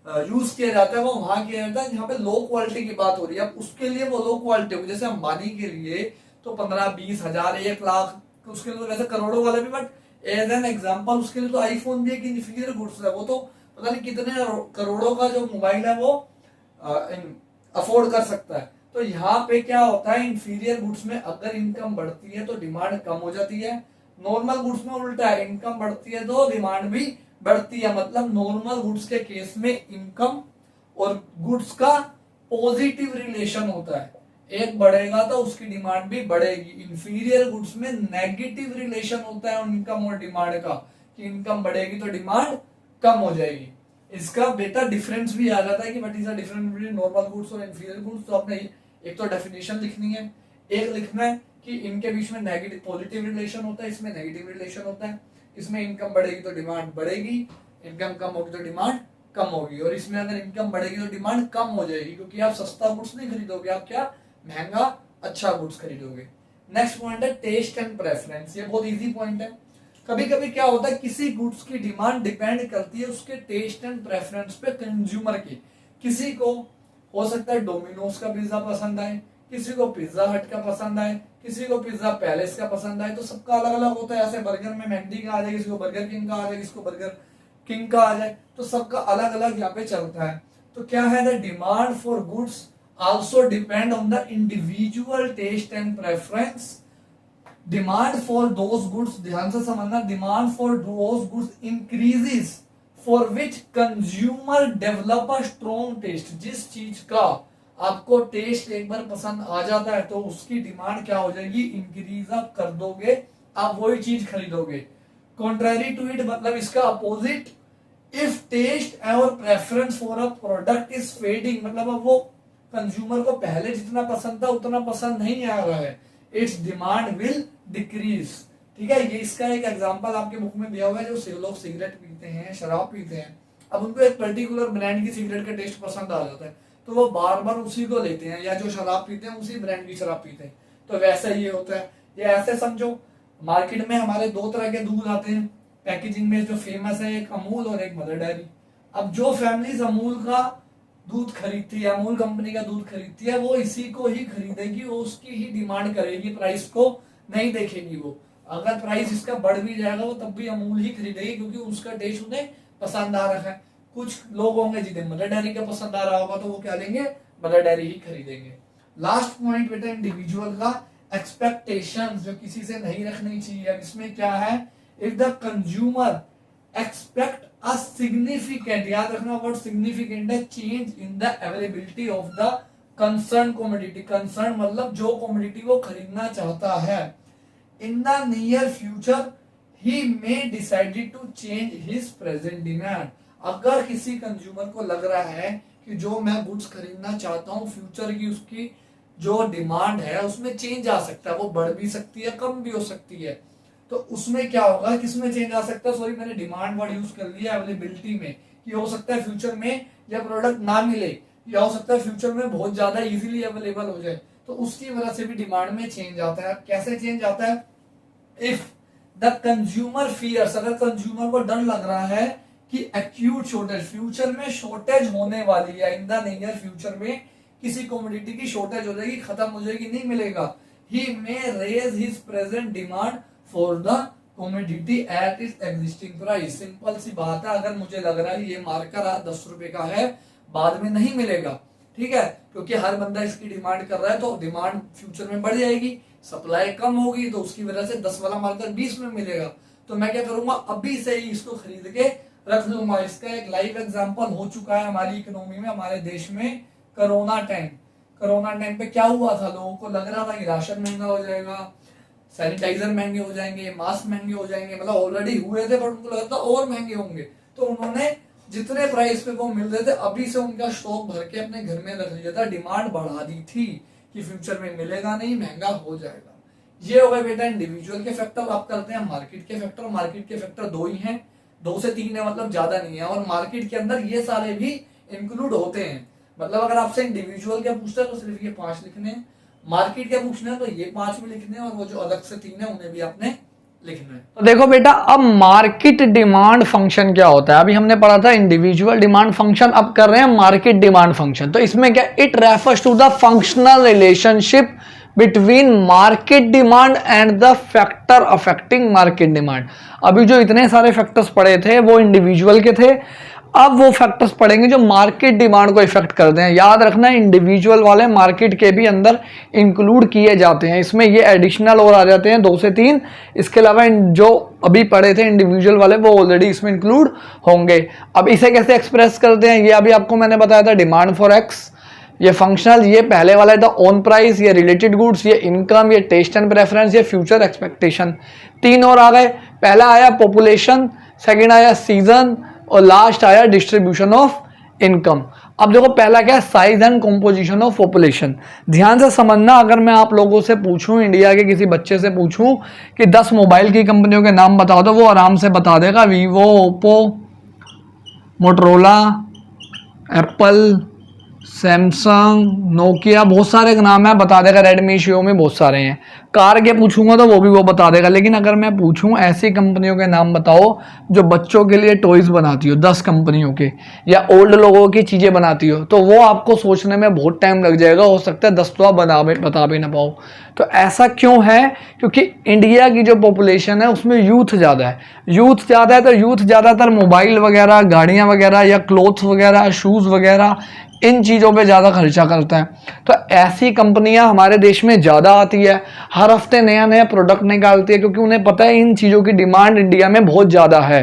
यूज किया जाता है वो वहां किया जाता है जहाँ पे लो क्वालिटी की बात हो रही है। अब उसके लिए वो लो क्वालिटी होगी, जैसे अंबानी के लिए तो 15-20 हजार 1 लाख, उसके लिए तो वैसे करोड़ों वाले भी, बट एज एन एग्जांपल उसके लिए तो आईफोन भी एक इंफीरियर गुड्स है। वो तो पता नहीं कितने करोड़ों का जो मोबाइल है वो अफोर्ड कर सकता है। तो यहाँ पे क्या होता है, इंफीरियर गुड्स में अगर इनकम बढ़ती है तो डिमांड कम हो जाती है। नॉर्मल गुड्स में उल्टा है, इनकम बढ़ती है तो डिमांड भी बढ़ती है। मतलब नॉर्मल गुड्स के केस में इनकम और गुड्स का पॉजिटिव रिलेशन होता है, एक बढ़ेगा तो उसकी डिमांड भी बढ़ेगी। इंफीरियर गुड्स में नेगेटिव रिलेशन होता है इनकम और डिमांड का, कि इनकम बढ़ेगी तो डिमांड कम हो जाएगी। इसका बेटा डिफरेंस भी आ जाता है कि what is the difference between normal goods और इंफीरियर गुड्स। तो आपने एक तो डेफिनेशन लिखनी है, एक लिखना है कि इनके बीच में नेगेटिव पॉजिटिव रिलेशन होता है, इसमें नेगेटिव रिलेशन होता है। इसमें इनकम बढ़ेगी तो डिमांड बढ़ेगी, इनकम कम होगी तो डिमांड कम होगी, और इसमें अगर इनकम बढ़ेगी तो डिमांड कम हो जाएगी, क्योंकि आप सस्ता गुड्स नहीं खरीदोगे, आप क्या महंगा अच्छा गुड्स खरीदोगे। नेक्स्ट पॉइंट है टेस्ट एंड प्रेफरेंस। ये बहुत इजी पॉइंट है। कभी कभी क्या होता है, किसी गुड्स की डिमांड डिपेंड करती है उसके टेस्ट एंड प्रेफरेंस पे कंज्यूमर की। किसी को हो सकता है डोमिनोज का पिज्जा पसंद आए, किसी को पिज्जा हट का पसंद आए, किसी को पिज्जा पैलेस का पसंद आए, तो सबका अलग अलग होता है। ऐसे बर्गर में मैंडी का आ जाए, किसी को बर्गर किंग का आ जाए, किसी को बर्गर किंग का आ जाए, तो सबका अलग अलग यहाँ पे चलता है। तो क्या है, the demand for goods also depend on the individual taste and preference. Demand for those goods, ध्यान से समझना, demand for those goods increases for which consumer develop a strong taste. जिस चीज का आपको टेस्ट एक बार पसंद आ जाता है तो उसकी डिमांड क्या हो जाएगी, इंक्रीज आप कर दोगे, आप वही चीज खरीदोगे। कॉन्ट्ररी टू इट, मतलब इसका अपोजिट, इफ टेस्ट और preference for a product is fading, मतलब अब वो कंज्यूमर को पहले जितना पसंद था उतना पसंद नहीं आ रहा है, इट्स डिमांड विल डिक्रीज। ठीक है, ये इसका एक एग्जांपल आपके बुक में दिया हुआ है। जो लोग सिगरेट पीते हैं, शराब पीते हैं, अब उनको एक पर्टिकुलर ब्रांड की सिगरेट का टेस्ट पसंद आ जाता है तो वो बार बार उसी को लेते हैं, या जो शराब पीते हैं उसी ब्रांड की शराब पीते हैं। तो वैसा ये होता है। ये ऐसे समझो, मार्केट में हमारे 2 तरह के दूध आते हैं पैकेजिंग में, जो फेमस है, एक अमूल और एक मदर डेयरी। अब जो फैमिलीज अमूल का दूध खरीदती है, अमूल कंपनी का दूध खरीदती है, वो इसी को ही खरीदेगी, वो उसकी ही डिमांड करेगी, प्राइस को नहीं देखेगी। वो अगर प्राइस इसका बढ़ भी जाएगा वो तब भी अमूल ही खरीदेगी, क्योंकि उसका टेस्ट उन्हें पसंद आ रहा है। कुछ लोग होंगे जिन्हें मदर डेयरी का पसंद आ रहा होगा तो वो क्या लेंगे, मदर डेयरी ही खरीदेंगे। लास्ट पॉइंट बेटा इंडिविजुअल का, एक्सपेक्टेशंस, जो किसी से नहीं रखनी चाहिए। इसमें क्या है, if the consumer expect a significant, याद रखना वर्ड सिग्निफिकेंट है, change in the availability of the concern commodity. Concern मतलब जो कमोडिटी वो खरीदना चाहता है, इन द नियर फ्यूचर ही may decided to change his present demand. अगर किसी कंज्यूमर को लग रहा है कि जो मैं गुड्स खरीदना चाहता हूँ, फ्यूचर की उसकी जो डिमांड है उसमें चेंज आ सकता है, वो बढ़ भी सकती है, कम भी हो सकती है, तो उसमें क्या होगा, किसमें चेंज आ सकता है, सॉरी मैंने डिमांड वर्ड यूज कर लिया अवेलेबिलिटी में, कि हो सकता है फ्यूचर में यह प्रोडक्ट ना मिले, या हो सकता है फ्यूचर में बहुत ज्यादा इजीली अवेलेबल हो जाए, तो उसकी वजह से भी डिमांड में चेंज आता है। कैसे चेंज आता है, इफ द कंज्यूमर फियर्स, अगर कंज्यूमर को डर लग रहा है कि एक्यूट शॉर्टेज, फ्यूचर में शॉर्टेज होने वाली है, इन द नियर फ्यूचर में किसी कमोडिटी की शॉर्टेज हो जाएगी, खत्म हो जाएगी, नहीं मिलेगा, he may raise his present demand for the commodity at its existing price. Simple सी बात है, अगर मुझे लग रहा है ये मार्कर आज 10 रुपए का है, बाद में नहीं मिलेगा, ठीक है, क्योंकि हर बंदा इसकी डिमांड कर रहा है, तो डिमांड फ्यूचर में बढ़ जाएगी, सप्लाई कम होगी, तो उसकी वजह से 10 वाला मार्कर 20 में मिलेगा। तो मैं क्या करूंगा, अभी से ही इसको खरीद के रख लूंगा। इसका एक लाइव एग्जांपल हो चुका है हमारी इकोनॉमी में, हमारे देश में। कोरोना टाइम पे क्या हुआ था, लोगों को लग रहा था कि राशन महंगा हो जाएगा, सैनिटाइजर महंगे हो जाएंगे, मास्क महंगे हो जाएंगे, मतलब ऑलरेडी हुए थे, पर उनको लगा था और महंगे होंगे, तो उन्होंने जितने प्राइस पे वो मिल रहे थे अभी से उनका स्टॉक भर के अपने घर में रख लिया था, डिमांड बढ़ा दी थी कि फ्यूचर में मिलेगा नहीं, महंगा हो जाएगा। ये हो गए बेटा इंडिविजुअल के फैक्टर। आप करते हैं मार्केट के फैक्टर। मार्केट के फैक्टर 2 ही हैं, 2 से 3 है, मतलब ज्यादा नहीं है, और मार्केट के अंदर ये सारे भी इंक्लूड होते हैं। मतलब अगर आपसे इंडिविजुअल के पूछते हैं तो सिर्फ ये 5 लिखने हैं, मार्केट के पूछना है तो ये 5 भी लिखने हैं, और वो जो अलग से 3 है उन्हें भी आपने लिखना है। तो देखो बेटा, अब मार्केट डिमांड फंक्शन क्या होता है। अभी हमने पढ़ा था इंडिविजुअल डिमांड फंक्शन, अब कर रहे हैं मार्केट डिमांड फंक्शन। तो इसमें क्या, it refers to the functional relationship between market demand and the factor affecting market demand. अभी जो इतने सारे फैक्टर्स पढ़े थे वो इंडिविजुअल के थे, अब वो फैक्टर्स पढ़ेंगे जो मार्केट डिमांड को इफेक्ट करते हैं। याद रखना, इंडिविजुअल वाले मार्केट के भी अंदर इंक्लूड किए जाते हैं, इसमें ये एडिशनल और आ जाते हैं 2 से 3। इसके अलावा जो अभी पढ़े थे इंडिविजुअल वाले वो ऑलरेडी इसमें इंक्लूड होंगे। अब इसे कैसे एक्सप्रेस करते हैं, ये अभी आपको मैंने बताया था, डिमांड फॉर एक्स, ये फंक्शनल, ये पहले वाला था ऑन प्राइस, ये रिलेटेड गुड्स, ये इनकम, ये टेस्ट एंड प्रेफरेंस, ये फ्यूचर एक्सपेक्टेशन। 3 और आ गए, पहला आया पॉपुलेशन, सेकंड आया सीजन, और लास्ट आया डिस्ट्रीब्यूशन ऑफ इनकम। अब देखो पहला क्या है, size and composition of population. ध्यान से समझना, अगर मैं आप लोगों से पूछूं, इंडिया के किसी बच्चे से पूछूं कि 10 मोबाइल की कंपनियों के नाम बताओ, तो वो आराम से बता देगा, Vivo, Oppo, Motorola, Apple, Samsung, Nokia, बहुत सारे नाम है, बता देगा, रेडमी, शियोमी, बहुत सारे हैं। कार के पूछूंगा तो वो भी वो बता देगा। लेकिन अगर मैं पूछूं ऐसी कंपनियों के नाम बताओ जो बच्चों के लिए टॉयज बनाती हो, 10 कंपनियों के, या ओल्ड लोगों की चीज़ें बनाती हो, तो वो आपको सोचने में बहुत टाइम लग जाएगा, हो सकता है 10 तो आप बता भी ना पाओ। तो ऐसा क्यों है, क्योंकि इंडिया की जो पॉपुलेशन है उसमें यूथ ज़्यादा है। यूथ ज़्यादा है तो यूथ ज़्यादातर मोबाइल वगैरह, गाड़ियाँ वगैरह, या क्लोथ्स वगैरह, शूज़ वगैरह, इन चीज़ों पे ज़्यादा खर्चा करता है। तो ऐसी कंपनियां हमारे देश में ज़्यादा आती है, हर हफ्ते नया नया प्रोडक्ट निकालती है, क्योंकि उन्हें पता है इन चीज़ों की डिमांड इंडिया में बहुत ज़्यादा है।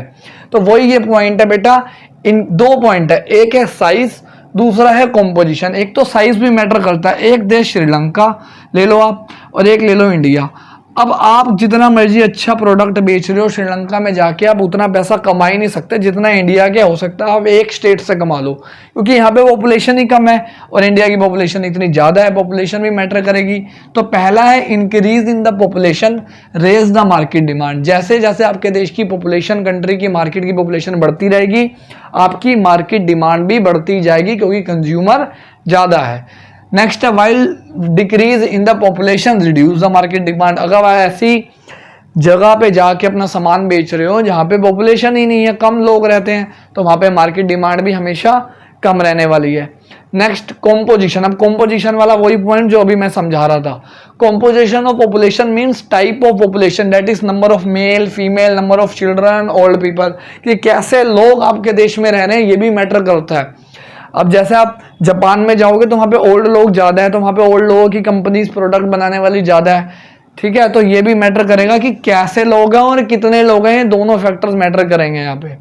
तो वही ये पॉइंट है बेटा, इन 2 पॉइंट है, एक है साइज, दूसरा है कॉम्पोजिशन। एक तो साइज भी मैटर करता है, एक देश श्रीलंका ले लो आप, और एक ले लो इंडिया। अब आप जितना मर्जी अच्छा प्रोडक्ट बेच रहे हो, श्रीलंका में जाके आप उतना पैसा कमा ही नहीं सकते जितना इंडिया के हो सकता है आप एक स्टेट से कमा लो, क्योंकि यहाँ पे पॉपुलेशन ही कम है और इंडिया की पॉपुलेशन इतनी ज़्यादा है, पॉपुलेशन भी मैटर करेगी। तो पहला है increase in the population raise the market demand. जैसे जैसे आपके देश की पॉपुलेशन, कंट्री की मार्केट की पॉपुलेशन बढ़ती रहेगी, आपकी मार्केट डिमांड भी बढ़ती जाएगी, क्योंकि कंज्यूमर ज़्यादा है। नेक्स्ट है while decrease in the population reduce the market demand. अगर आप ऐसी जगह पे जाके अपना सामान बेच रहे हो जहाँ पे पॉपुलेशन ही नहीं है, कम लोग रहते हैं, तो वहाँ पे मार्केट डिमांड भी हमेशा कम रहने वाली है। Next composition. अब कॉम्पोजिशन वाला वही पॉइंट जो अभी मैं समझा रहा था। Composition of population means type of population, that is number of male, female, number of children, old people, कि कैसे लोग आपके देश में रह रहे हैं, ये भी मैटर करता है। अब जैसे आप जापान में जाओगे तो वहाँ पे ओल्ड लोग ज़्यादा है, तो वहाँ पे ओल्ड लोगों की कंपनीज प्रोडक्ट बनाने वाली ज़्यादा है, ठीक है। तो ये भी मैटर करेगा कि कैसे लोग हैं और कितने लोग हैं, दोनों फैक्टर्स मैटर करेंगे यहाँ पे।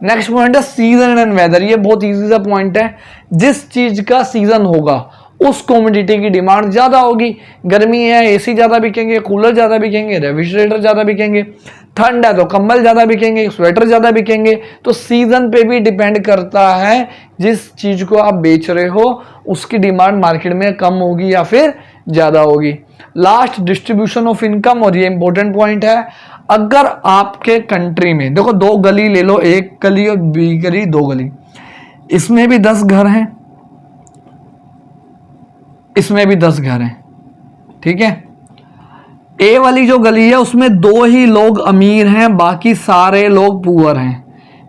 नेक्स्ट पॉइंट है सीजन एंड वेदर। ये बहुत इजी सा पॉइंट है, जिस चीज़ का सीजन होगा उस कमोडिटी की डिमांड ज़्यादा होगी। गर्मी है, एसी ज़्यादा बिकेंगे, कूलर ज़्यादा बिकेंगे, रेफ्रिजरेटर ज़्यादा बिकेंगे। ठंड है तो कंबल ज़्यादा बिकेंगे, स्वेटर ज़्यादा बिकेंगे। तो सीज़न पे भी डिपेंड करता है, जिस चीज़ को आप बेच रहे हो उसकी डिमांड मार्केट में कम होगी या फिर ज़्यादा होगी। लास्ट डिस्ट्रीब्यूशन ऑफ इनकम, और ये इंपॉर्टेंट पॉइंट है। अगर आपके कंट्री में देखो 2 गली ले लो, एक गली और बी गली, 2 गली, इसमें भी 10 घर हैं, इसमें भी 10 घर हैं, ठीक है। ए वाली जो गली है उसमें 2 ही लोग अमीर हैं, बाकी सारे लोग पुअर हैं।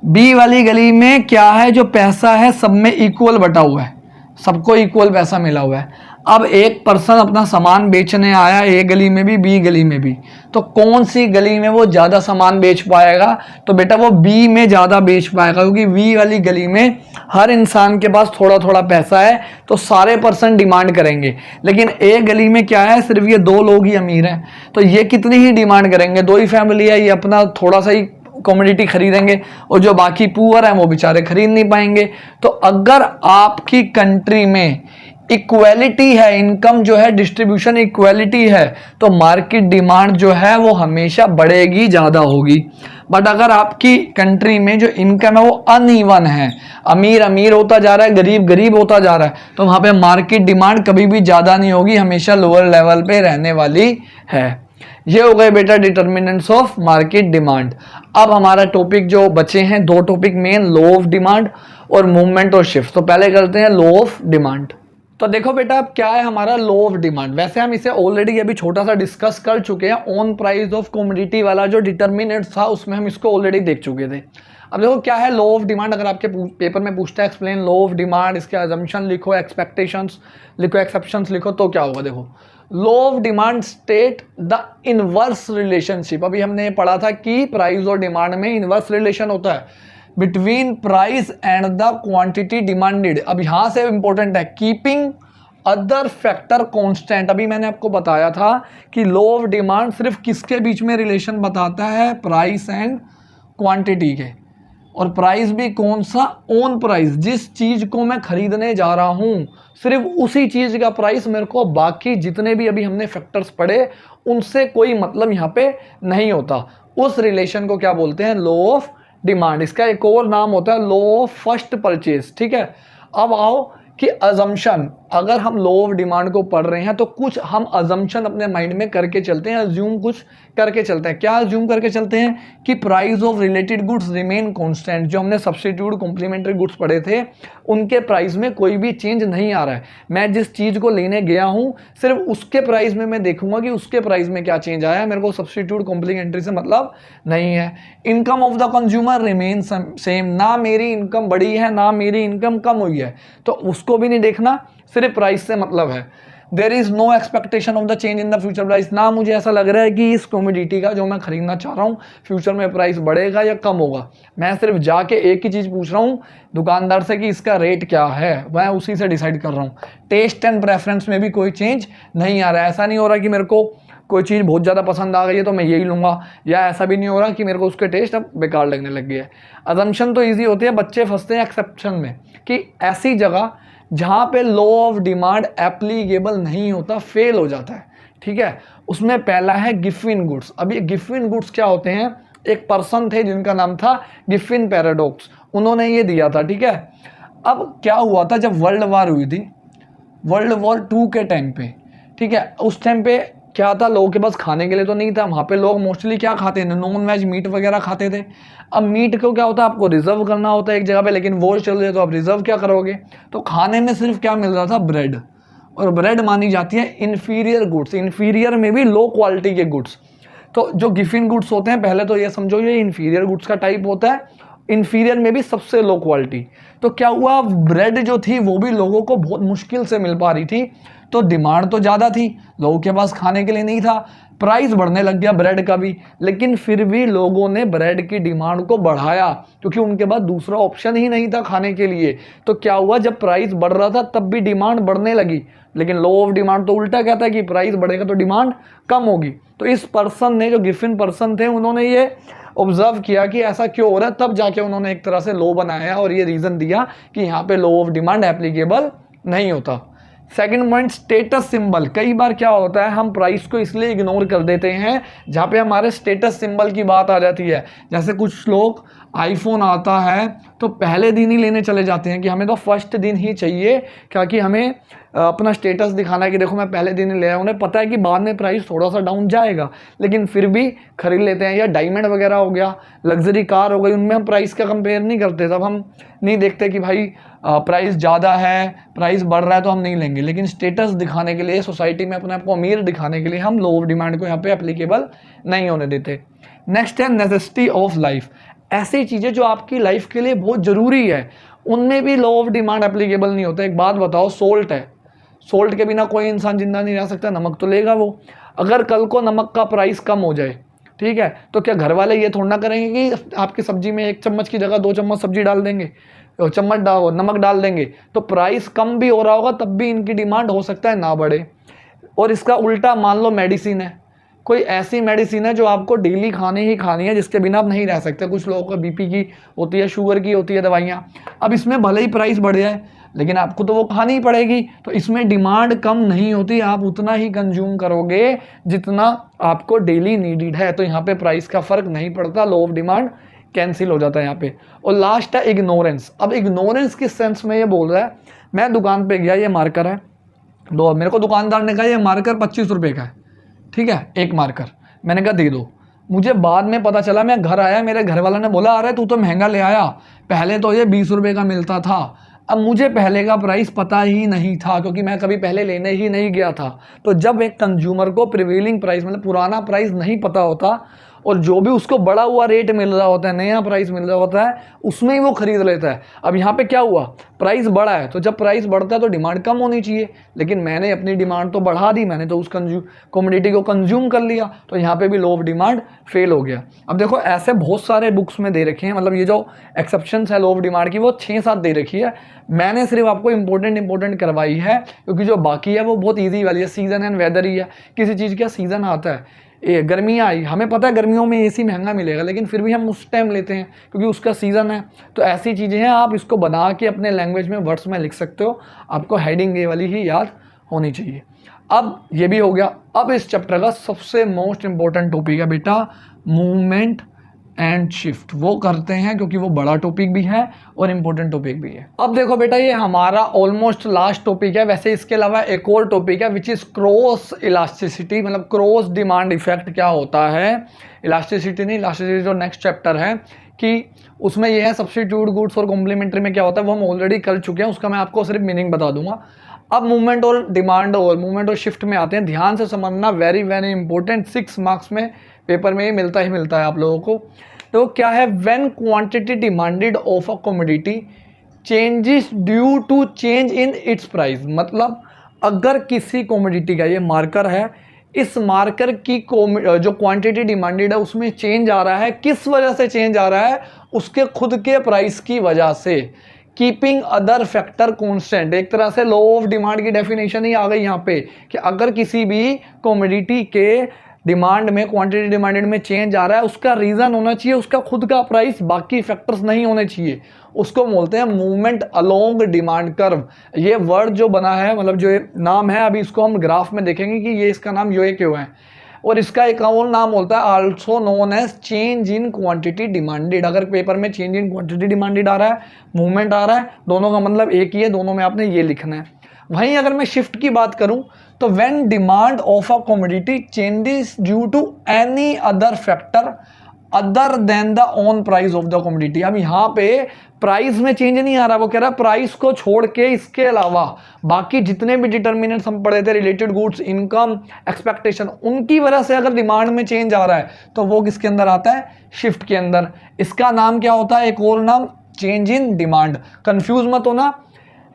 बी वाली गली में क्या है, जो पैसा है सब में इक्वल बटा हुआ है, सबको इक्वल पैसा मिला हुआ है। अब एक पर्सन अपना सामान बेचने आया ए गली में भी बी गली में भी, तो कौन सी गली में वो ज़्यादा सामान बेच पाएगा? तो बेटा वो बी में ज़्यादा बेच पाएगा, क्योंकि बी वाली गली में हर इंसान के पास थोड़ा थोड़ा पैसा है, तो सारे पर्सन डिमांड करेंगे। लेकिन ए गली में क्या है, सिर्फ ये 2 लोग ही अमीर हैं, तो ये कितनी ही डिमांड करेंगे, 2 ही फैमिली है, ये अपना थोड़ा सा ही कमोडिटी खरीदेंगे, और जो बाकी पुअर हैं वो बेचारे खरीद नहीं पाएंगे। तो अगर आपकी कंट्री में इक्वालिटी है, इनकम जो है डिस्ट्रीब्यूशन इक्वालिटी है, तो मार्केट डिमांड जो है वो हमेशा बढ़ेगी, ज़्यादा होगी। बट अगर आपकी कंट्री में जो इनकम है वो अनइवन है, अमीर अमीर होता जा रहा है, गरीब गरीब होता जा रहा है, तो वहाँ पे मार्केट डिमांड कभी भी ज़्यादा नहीं होगी, हमेशा लोअर लेवल पे रहने वाली है। ये हो गए बेटा डिटर्मिनेंट्स ऑफ मार्केट डिमांड। अब हमारा टॉपिक जो बचे हैं 2 topic main, law of demand और मूवमेंट और शिफ्ट। तो पहले करते हैं लॉ ऑफ डिमांड। तो देखो बेटा अब क्या है हमारा लॉ ऑफ डिमांड। वैसे हम इसे ऑलरेडी अभी छोटा सा डिस्कस कर चुके हैं, ऑन प्राइस ऑफ कमोडिटी वाला जो डिटर्मिनेंट था उसमें हम इसको ऑलरेडी देख चुके थे। अब देखो क्या है लॉ ऑफ डिमांड। अगर आपके पेपर में पूछता है एक्सप्लेन लॉ ऑफ डिमांड, इसके अजम्पशन लिखो, एक्सपेक्टेशंस लिखो, एक्सेप्शंस लिखो, तो क्या होगा। देखो law of demand state the inverse relationship. अभी हमने पढ़ा था कि प्राइस और डिमांड में इनवर्स रिलेशन होता है between price and the quantity demanded. अब यहां से इंपॉर्टेंट है कीपिंग अदर फैक्टर कांस्टेंट। अभी मैंने आपको बताया था कि लॉ ऑफ डिमांड सिर्फ किसके बीच में रिलेशन बताता है, प्राइस एंड क्वांटिटी के। और प्राइस भी कौन सा, ऑन प्राइस, जिस चीज को मैं खरीदने जा रहा हूं सिर्फ उसी चीज का प्राइस मेरे को, बाकी जितने भी अभी हमने फैक्टर्स पढ़े उनसे कोई मतलब यहाँ पे नहीं होता। उस रिलेशन को क्या बोलते हैं, लॉ ऑफ डिमांड। इसका एक और नाम होता है लॉ ऑफ फर्स्ट परचेज। ठीक है, अब आओ कि अजम्पशन, अगर हम लॉ ऑफ डिमांड को पढ़ रहे हैं तो कुछ हम अजम्पशन अपने माइंड में करके चलते हैं, अज्यूम कुछ करके चलते हैं। क्या अज्यूम करके चलते हैं कि price of related goods remain constant. जो हमने सब्स्टिट्यूट कॉम्प्लीमेंट्री गुड्स पढ़े थे उनके प्राइस में कोई भी चेंज नहीं आ रहा है। मैं जिस चीज़ को लेने गया हूँ सिर्फ उसके प्राइस में मैं देखूंगा कि उसके प्राइस में क्या चेंज आया है, मेरे को सब्स्टिट्यूट कॉम्प्लीमेंट्री से मतलब नहीं है। Income of the consumer remain same, ना मेरी इनकम बढ़ी है ना मेरी इनकम कम हुई है, तो उसको भी नहीं देखना, सिर्फ प्राइस से मतलब है। There is no expectation of the change in the future price, ना मुझे ऐसा लग रहा है कि इस कमोडिटी का जो मैं खरीदना चाह रहा हूँ फ्यूचर में प्राइस बढ़ेगा या कम होगा। मैं सिर्फ जाके एक ही चीज़ पूछ रहा हूँ दुकानदार से कि इसका रेट क्या है, मैं उसी से डिसाइड कर रहा हूँ। टेस्ट एंड प्रेफरेंस में भी कोई चेंज नहीं आ रहा है। ऐसा नहीं हो रहा कि मेरे को कोई चीज़ बहुत ज़्यादा पसंद आ गई है तो मैं यही लूँगा, या ऐसा भी नहीं हो रहा कि मेरे को उसके टेस्ट अब बेकार लगने लग गया है। अजम्पशन तो ईजी होती है, बच्चे फंसते हैं एक्सेप्शन में कि ऐसी जगह जहाँ पे लॉ ऑफ डिमांड एप्लीकेबल नहीं होता, फेल हो जाता है। ठीक है, उसमें पहला है गिफिन गुड्स। अब ये गिफिन गुड्स क्या होते हैं, एक पर्सन थे जिनका नाम था गिफिन पैराडॉक्स, उन्होंने ये दिया था। ठीक है, अब क्या हुआ था जब वर्ल्ड वार हुई थी, वर्ल्ड वॉर 2 के टाइम पे, ठीक है, उस टाइम पे क्या था, लोगों के पास खाने के लिए तो नहीं था। वहाँ पे लोग मोस्टली क्या खाते थे, नॉन वेज मीट वगैरह खाते थे। अब मीट को क्या होता है, आपको रिजर्व करना होता है एक जगह पे, लेकिन वॉर चल रही है तो आप रिजर्व क्या करोगे। तो खाने में सिर्फ क्या मिल रहा था, ब्रेड, और ब्रेड मानी जाती है इन्फीरियर गुड्स, इन्फीरियर में भी लो क्वालिटी के गुड्स। तो जो गिफिन गुड्स होते हैं, पहले तो ये समझो ये इन्फीरियर गुड्स का टाइप होता है, इन्फीरियर में भी सबसे लो क्वालिटी। तो क्या हुआ, ब्रेड जो थी वो भी लोगों को बहुत मुश्किल से मिल पा रही थी, तो डिमांड तो ज़्यादा थी, लोगों के पास खाने के लिए नहीं था, प्राइस बढ़ने लग गया ब्रेड का भी। लेकिन फिर भी लोगों ने ब्रेड की डिमांड को बढ़ाया क्योंकि उनके पास दूसरा ऑप्शन ही नहीं था खाने के लिए। तो क्या हुआ, जब प्राइस बढ़ रहा था तब भी डिमांड बढ़ने लगी, लेकिन लॉ ऑफ डिमांड तो उल्टा कहता है कि प्राइस बढ़ेगा तो डिमांड कम होगी। तो इस पर्सन ने, जो गिफिन पर्सन थे, उन्होंने ये ऑब्जर्व किया कि ऐसा क्यों हो रहा है, तब जाके उन्होंने एक तरह से लॉ बनाया और ये रीज़न दिया कि यहाँ पे लॉ ऑफ डिमांड एप्लीकेबल नहीं होता। Second point, status symbol. कई बार क्या होता है, हम प्राइस को इसलिए इग्नोर कर देते हैं जहाँ पे हमारे स्टेटस सिंबल की बात आ जाती है। जैसे कुछ लोग आईफोन आता है तो पहले दिन ही लेने चले जाते हैं कि हमें तो फर्स्ट दिन ही चाहिए, क्योंकि हमें अपना स्टेटस दिखाना है कि देखो मैं पहले दिन ही ले आया। उन्हें पता है कि बाद में प्राइस थोड़ा सा डाउन जाएगा, लेकिन फिर भी खरीद लेते हैं। या डायमंड वगैरह हो गया, लग्जरी कार हो गई, उनमें हम प्राइस का कंपेयर नहीं करते, तब हम नहीं देखते कि भाई प्राइस ज़्यादा है, प्राइस बढ़ रहा है तो हम नहीं लेंगे। लेकिन स्टेटस दिखाने के लिए, सोसाइटी में अपने आप को अमीर दिखाने के लिए हम लॉ ऑफ डिमांड को यहाँ पे एप्लीकेबल नहीं होने देते। नेक्स्ट है नेसेसिटी ऑफ लाइफ। ऐसी चीज़ें जो आपकी लाइफ के लिए बहुत ज़रूरी है, उनमें भी लॉ ऑफ डिमांड एप्लीकेबल नहीं होता। एक बात बताओ, सोल्ट है, सोल्ट के बिना कोई इंसान जिंदा नहीं रह सकता, नमक तो लेगा वो। अगर कल को नमक का प्राइस कम हो जाए, ठीक है, तो क्या घर वाले ये थोड़ा ना करेंगे कि आपकी सब्जी में 1 चम्मच की जगह 2 चम्मच सब्जी डाल देंगे, चम्मच नमक डाल देंगे। तो प्राइस कम भी हो रहा होगा तब भी इनकी डिमांड हो सकता है ना बढ़े। और इसका उल्टा मान लो मेडिसिन है, कोई ऐसी मेडिसिन है जो आपको डेली खानी ही खानी है, जिसके बिना आप नहीं रह सकते। कुछ लोगों को बीपी की होती है, शुगर की होती है दवाइयाँ। अब इसमें भले ही प्राइस बढ़ जाए लेकिन आपको तो वो खानी ही पड़ेगी। तो इसमें डिमांड कम नहीं होती, आप उतना ही कंज्यूम करोगे जितना आपको डेली नीडेड है। तो यहाँ पे प्राइस का फर्क नहीं पड़ता, लो ऑफ डिमांड कैंसिल हो जाता है यहाँ पे। और लास्ट है इग्नोरेंस। अब इग्नोरेंस किस सेंस में ये बोल रहा है, मैं दुकान पे गया, ये मार्कर है, दो, मेरे को दुकानदार ने कहा ये मार्कर 25 रुपये का है, ठीक है, एक मार्कर। मैंने कहा दे दो। मुझे बाद में पता चला, मैं घर आया, मेरे घर वाला ने बोला अरे तू तो महंगा ले आया, पहले तो ये 20 रुपये का मिलता था। अब मुझे पहले का प्राइस पता ही नहीं था क्योंकि मैं कभी पहले लेने ही नहीं गया था। तो जब एक कंज्यूमर को प्रिवेलिंग प्राइस मतलब पुराना प्राइस नहीं पता होता और जो भी उसको बढ़ा हुआ रेट मिल रहा होता है, नया प्राइस मिल रहा होता है, उसमें ही वो खरीद लेता है। अब यहाँ पे क्या हुआ, प्राइस बढ़ा है, तो जब प्राइस बढ़ता है तो डिमांड कम होनी चाहिए, लेकिन मैंने अपनी डिमांड तो बढ़ा दी, मैंने तो उस कमोडिटी को कंज्यूम कर लिया, तो यहाँ पे भी लो ऑफ डिमांड फेल हो गया। अब देखो ऐसे बहुत सारे बुक्स में दे रखे हैं, मतलब ये जो एक्सेप्शंस है लो ऑफ डिमांड की वो 6-7 दे रखी है। मैंने सिर्फ आपको इंपॉर्टेंट करवाई है क्योंकि जो बाकी है वो बहुत ईजी वाली है। सीजन एंड वेदर ही है, किसी चीज़ का सीजन आता है, ये गर्मियाँ आई, हमें पता है गर्मियों में एसी महंगा मिलेगा, लेकिन फिर भी हम उस टाइम लेते हैं क्योंकि उसका सीज़न है। तो ऐसी चीज़ें हैं, आप इसको बना के अपने लैंग्वेज में वर्ड्स में लिख सकते हो, आपको हेडिंग ये वाली ही याद होनी चाहिए। अब ये भी हो गया। अब इस चैप्टर का सबसे मोस्ट इंपॉर्टेंट टॉपिक है बेटा मूवमेंट एंड शिफ्ट। वो करते हैं क्योंकि वो बड़ा टॉपिक भी है और इम्पोर्टेंट टॉपिक भी है। अब देखो बेटा, ये हमारा ऑलमोस्ट लास्ट टॉपिक है। वैसे इसके अलावा एक और टॉपिक है विच इज़ क्रॉस इलास्टिसिटी, मतलब क्रॉस डिमांड इफेक्ट क्या होता है। इलास्टिसिटी नहीं, इलास्टिसिटी जो नेक्स्ट चैप्टर है कि उसमें ये है सब्स्टिट्यूट गुड्स और कॉम्प्लीमेंट्री में क्या होता है, वो हम ऑलरेडी कर चुके हैं, उसका मैं आपको सिर्फ मीनिंग बता दूंगा। अब मूवमेंट और डिमांड और मूवमेंट और शिफ्ट में आते हैं। ध्यान से समझना, वेरी वेरी इंपॉर्टेंट, 6 मार्क्स में पेपर में ही मिलता है आप लोगों को। तो क्या है, when quantity demanded of a commodity changes due to change in its price. मतलब अगर किसी कमोडिटी का, ये मार्कर है, इस मार्कर की जो क्वांटिटी डिमांडेड है उसमें चेंज आ रहा है, किस वजह से चेंज आ रहा है, उसके खुद के प्राइस की वजह से। कीपिंग अदर फैक्टर कॉन्स्टेंट, एक तरह से लो ऑफ डिमांड की डेफिनेशन ही आ गई यहाँ पे कि अगर किसी भी कमोडिटी के डिमांड में, क्वांटिटी डिमांडेड में चेंज आ रहा है, उसका रीज़न होना चाहिए उसका खुद का प्राइस, बाकी फैक्टर्स नहीं होने चाहिए। उसको बोलते हैं मूवमेंट अलोंग डिमांड कर्व। ये वर्ड जो बना है, मतलब जो नाम है, अभी इसको हम ग्राफ में देखेंगे कि ये इसका नाम ये क्यों है। और इसका एक और नाम होता है also known as change in quantity demanded. अगर पेपर में चेंज इन क्वांटिटी डिमांडेड आ रहा है, मूवमेंट आ रहा है, दोनों का मतलब एक ही है, दोनों में आपने ये लिखना है। वहीं अगर मैं शिफ्ट की बात करूं तो when demand of a commodity changes due to any other factor other than the own price of the commodity. अब यहाँ पे प्राइस में चेंज नहीं आ रहा, वो कह रहा है प्राइस को छोड़ के इसके अलावा बाकी जितने भी डिटर्मिनेंट्स हम पढ़े थे, रिलेटेड गुड्स, इनकम, एक्सपेक्टेशन, उनकी वजह से अगर डिमांड में चेंज आ रहा है तो वो किसके अंदर आता है, शिफ्ट के अंदर। इसका नाम क्या होता है, एक और नाम चेंज इन डिमांड। कंफ्यूज मत होना,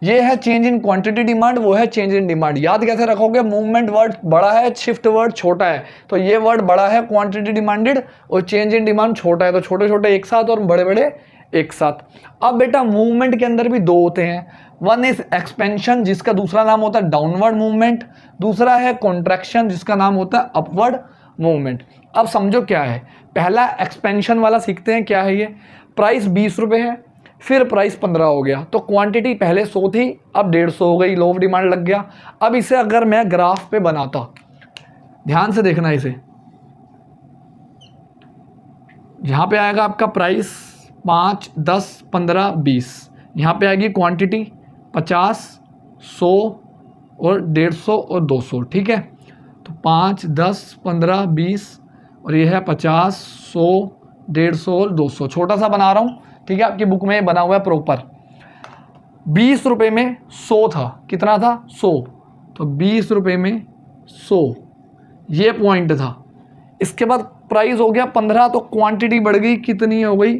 ये है चेंज इन क्वांटिटी डिमांड, वो है चेंज इन डिमांड। याद कैसे रखोगे, मूवमेंट वर्ड बड़ा है, शिफ्ट वर्ड छोटा है, तो ये वर्ड बड़ा है क्वांटिटी डिमांडेड और चेंज इन डिमांड छोटा है, तो छोटे छोटे एक साथ और बड़े बड़े एक साथ। अब बेटा मूवमेंट के अंदर भी दो होते हैं, वन इज एक्सपेंशन जिसका दूसरा नाम होता है डाउनवर्ड मूवमेंट, दूसरा है कॉन्ट्रैक्शन जिसका नाम होता है अपवर्ड मूवमेंट। अब समझो क्या है, पहला एक्सपेंशन वाला सीखते हैं। क्या है ये, प्राइस 20 रुपये है, फिर प्राइस 15 हो गया, तो क्वांटिटी पहले 100 थी, अब 150 हो गई, लो ऑफ डिमांड लग गया। अब इसे अगर मैं ग्राफ पे बनाता, ध्यान से देखना, इसे यहां पे आएगा आपका प्राइस 5, 10, 15, 20, यहाँ पे आएगी क्वांटिटी 50, 100 और 150 और 200, ठीक है। तो 5, 10, 15, 20 और ये है 50, 100, 150 और 200। छोटा सा बना रहा हूँ, ठीक है, आपकी बुक में बना हुआ है प्रॉपर। 20 रुपये में 100 था, कितना था, 100, तो 20 रुपये में 100 ये पॉइंट था। इसके बाद प्राइस हो गया 15, तो क्वांटिटी बढ़ गई, कितनी हो गई,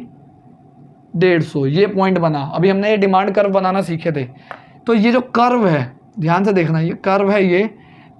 150, ये पॉइंट बना। अभी हमने ये डिमांड कर्व बनाना सीखे थे, तो ये जो कर्व है ध्यान से देखना, ये कर्व है, ये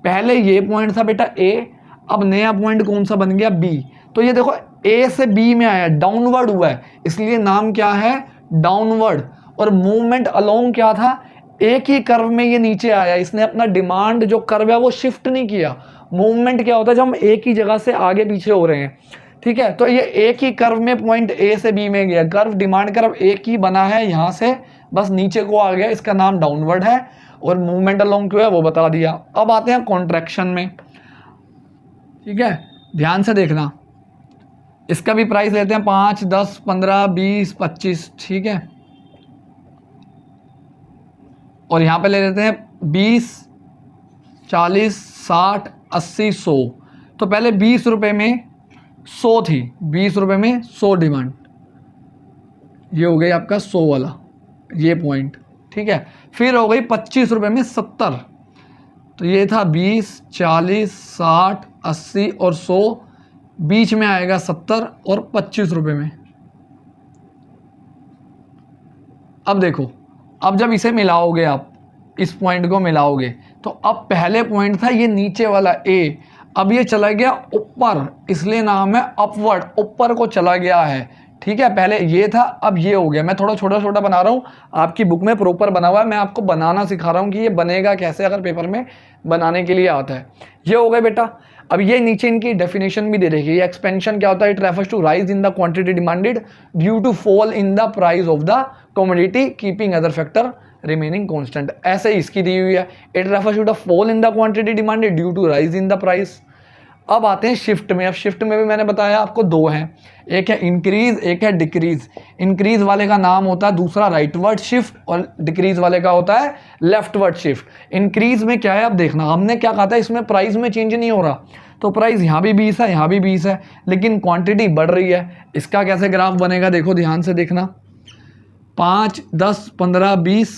पहले ये पॉइंट था बेटा ए, अब नया पॉइंट कौन सा बन गया बी। तो ये देखो ए से बी में आया, डाउनवर्ड हुआ है, इसलिए नाम क्या है डाउनवर्ड। और मूवमेंट अलोंग क्या था, एक ही कर्व में ये नीचे आया, इसने अपना डिमांड जो कर्व है वो शिफ्ट नहीं किया। मूवमेंट क्या होता है जब हम एक ही जगह से आगे पीछे हो रहे हैं, ठीक है। तो ये एक ही कर्व में पॉइंट ए से बी में गया, कर्व डिमांड कर्व एक ही बना है, यहाँ से बस नीचे को आ गया, इसका नाम डाउनवर्ड है। और मूवमेंट अलोंग क्यों है वो बता दिया। अब आते हैं कॉन्ट्रैक्शन में, ठीक है, ध्यान से देखना। इसका भी प्राइस लेते हैं 5, 10, 15, 20, 25, ठीक है। और यहाँ पे ले लेते हैं 20, 40, 60, 80, 100। तो पहले 20 रुपये में 100 थी, 20 रुपये में 100 डिमांड, ये हो गई आपका 100 वाला ये पॉइंट, ठीक है। फिर हो गई 25 रुपये में 70, तो ये था 20, 40, 60, 80 और 100, बीच में आएगा 70 और 25 रुपये में। अब देखो, अब जब इसे मिलाओगे आप, इस पॉइंट को मिलाओगे, तो अब पहले पॉइंट था ये नीचे वाला ए, अब ये चला गया ऊपर, इसलिए नाम है अपवर्ड, ऊपर को चला गया है, ठीक है। पहले ये था, अब ये हो गया। मैं थोड़ा छोटा छोटा बना रहा हूँ, आपकी बुक में प्रॉपर बना हुआ है, मैं आपको बनाना सिखा रहा हूँ कि ये बनेगा कैसे, अगर पेपर में बनाने के लिए आता है। ये हो गया बेटा। अब ये नीचे इनकी डेफिनेशन भी दे रही है। ये एक्सपेंशन क्या होता है, it refers to rise in the quantity demanded due to fall in the price of the commodity keeping other factor remaining constant. ऐसे इसकी दी हुई है, it refers to the fall in the quantity demanded due to rise in the price. अब आते हैं शिफ्ट में। अब शिफ्ट में भी मैंने बताया आपको दो हैं, एक है इंक्रीज, एक है डिक्रीज। इंक्रीज वाले का नाम होता है दूसरा राइटवर्ड शिफ्ट, और डिक्रीज वाले का होता है लेफ्टवर्ड शिफ्ट। इंक्रीज में क्या है, अब देखना, हमने क्या कहा था, इसमें प्राइस में चेंज नहीं हो रहा, तो प्राइस यहाँ भी 20 है, यहाँ भी 20 है, लेकिन क्वांटिटी बढ़ रही है। इसका कैसे ग्राफ बनेगा, देखो ध्यान से देखना, 5, 10, 15, 20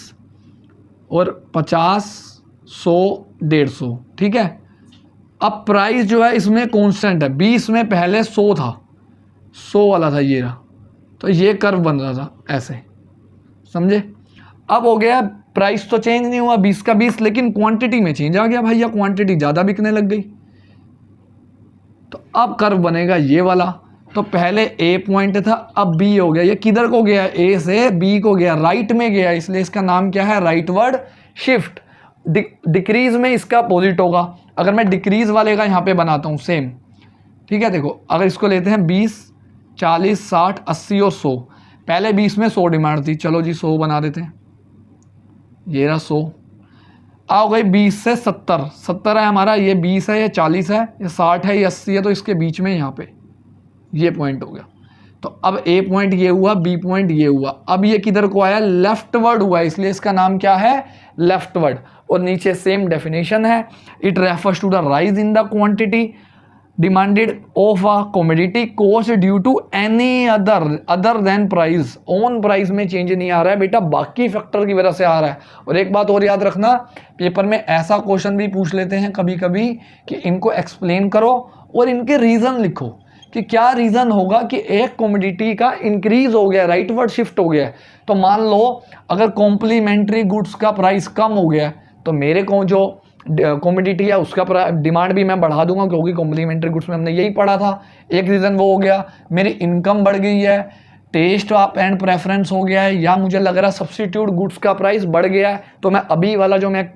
और 50, 100, 150, ठीक है। अब प्राइस जो है इसमें कांस्टेंट है, 20 में पहले 100 था, 100 वाला था ये रहा, तो ये कर्व बन रहा था ऐसे, समझे। अब हो गया प्राइस तो चेंज नहीं हुआ 20 का 20, लेकिन क्वांटिटी में चेंज आ गया भैया, क्वांटिटी ज़्यादा बिकने लग गई, तो अब कर्व बनेगा ये वाला। तो पहले ए पॉइंट था, अब बी हो गया, ये किधर को गया, ए से बी को गया, राइट में गया, इसलिए इसका नाम क्या है राइटवर्ड शिफ्ट। डिक्रीज में इसका अपोजिट होगा। अगर मैं डिक्रीज वाले का यहाँ पे बनाता हूँ सेम, ठीक है, देखो अगर इसको लेते हैं 20, 40, 60, 80 और 100, पहले 20 में 100 डिमांड थी, चलो जी 100 बना देते हैं, ये रहा 100। आ गई 20 से 70, 70 है हमारा, ये 20 है, ये 40 है, ये 60 है, ये 80 है, तो इसके बीच में यहाँ पे ये पॉइंट हो गया। तो अब ए पॉइंट ये हुआ, बी पॉइंट ये हुआ, अब ये किधर को आया, लेफ्टवर्ड हुआ, इसलिए इसका नाम क्या है लेफ्टवर्ड। और नीचे सेम डेफिनेशन है, it refers to the rise in the quantity demanded of a commodity cost due to any other than price. Own price में चेंज नहीं आ रहा है बेटा, बाकी फैक्टर की वजह से आ रहा है। और एक बात और याद रखना, पेपर में ऐसा क्वेश्चन भी पूछ लेते हैं कभी कभी कि इनको एक्सप्लेन करो और इनके रीज़न लिखो कि क्या रीज़न होगा कि एक कमोडिटी का इंक्रीज हो गया, राइटवर्ड शिफ्ट हो गया। तो मान लो अगर कॉम्प्लीमेंट्री गुड्स का प्राइस कम हो गया, तो मेरे को जो कमोडिटी है उसका डिमांड भी मैं बढ़ा दूंगा, क्योंकि कॉम्प्लीमेंट्री गुड्स में हमने यही पढ़ा था। एक रीज़न वो हो गया, मेरी इनकम बढ़ गई है, टेस्ट ऑफ एंड प्रेफरेंस हो गया है, या मुझे लग रहा है सब्सिट्यूट गुड्स का प्राइस बढ़ गया है, तो मैं अभी वाला जो मैं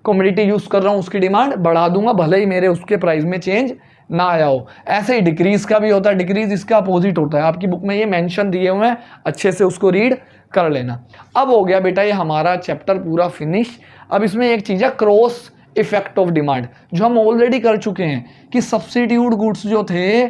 कमोडिटी यूज़ कर रहा हूँ उसकी डिमांड बढ़ा दूंगा, भले ही मेरे उसके प्राइस में चेंज ना आया हो। ऐसे ही डिक्रीज का भी होता है, डिक्रीज इसका अपोजिट होता है, आपकी बुक में ये मेंशन दिए हुए हैं, अच्छे से उसको रीड कर लेना। अब हो गया बेटा ये हमारा चैप्टर पूरा फिनिश। अब इसमें एक चीज़ है क्रॉस इफेक्ट ऑफ डिमांड, जो हम ऑलरेडी कर चुके हैं कि सब्सिट्यूट गुड्स जो थे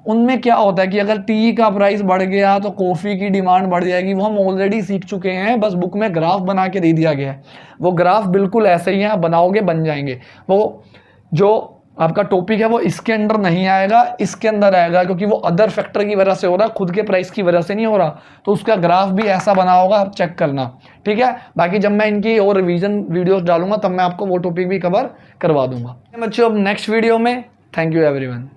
उनमें क्या होता है कि अगर टी का प्राइस बढ़ गया तो कॉफ़ी की डिमांड बढ़ जाएगी, वो हम ऑलरेडी सीख चुके हैं, बस बुक में ग्राफ बना के दे दिया गया है। वो ग्राफ बिल्कुल ऐसे ही हैं, बनाओगे बन जाएंगे। वो जो आपका टॉपिक है वो इसके अंदर नहीं आएगा, इसके अंदर आएगा, क्योंकि वो अदर फैक्टर की वजह से हो रहा है, खुद के प्राइस की वजह से नहीं हो रहा। तो उसका ग्राफ भी ऐसा बना होगा, आप चेक करना, ठीक है। बाकी जब मैं इनकी और रिवीजन वीडियोस डालूंगा तब मैं आपको वो टॉपिक भी कवर करवा दूंगा बच्चों। अब नेक्स्ट वीडियो में, थैंक यू एवरीवन।